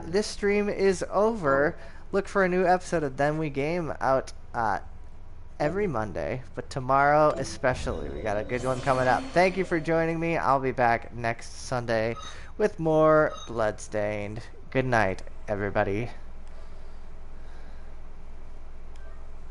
this stream is over. Look for a new episode of Then We Game out every Monday, but tomorrow especially. We got a good one coming up. Thank you for joining me. I'll be back next Sunday with more Bloodstained. Good night, everybody.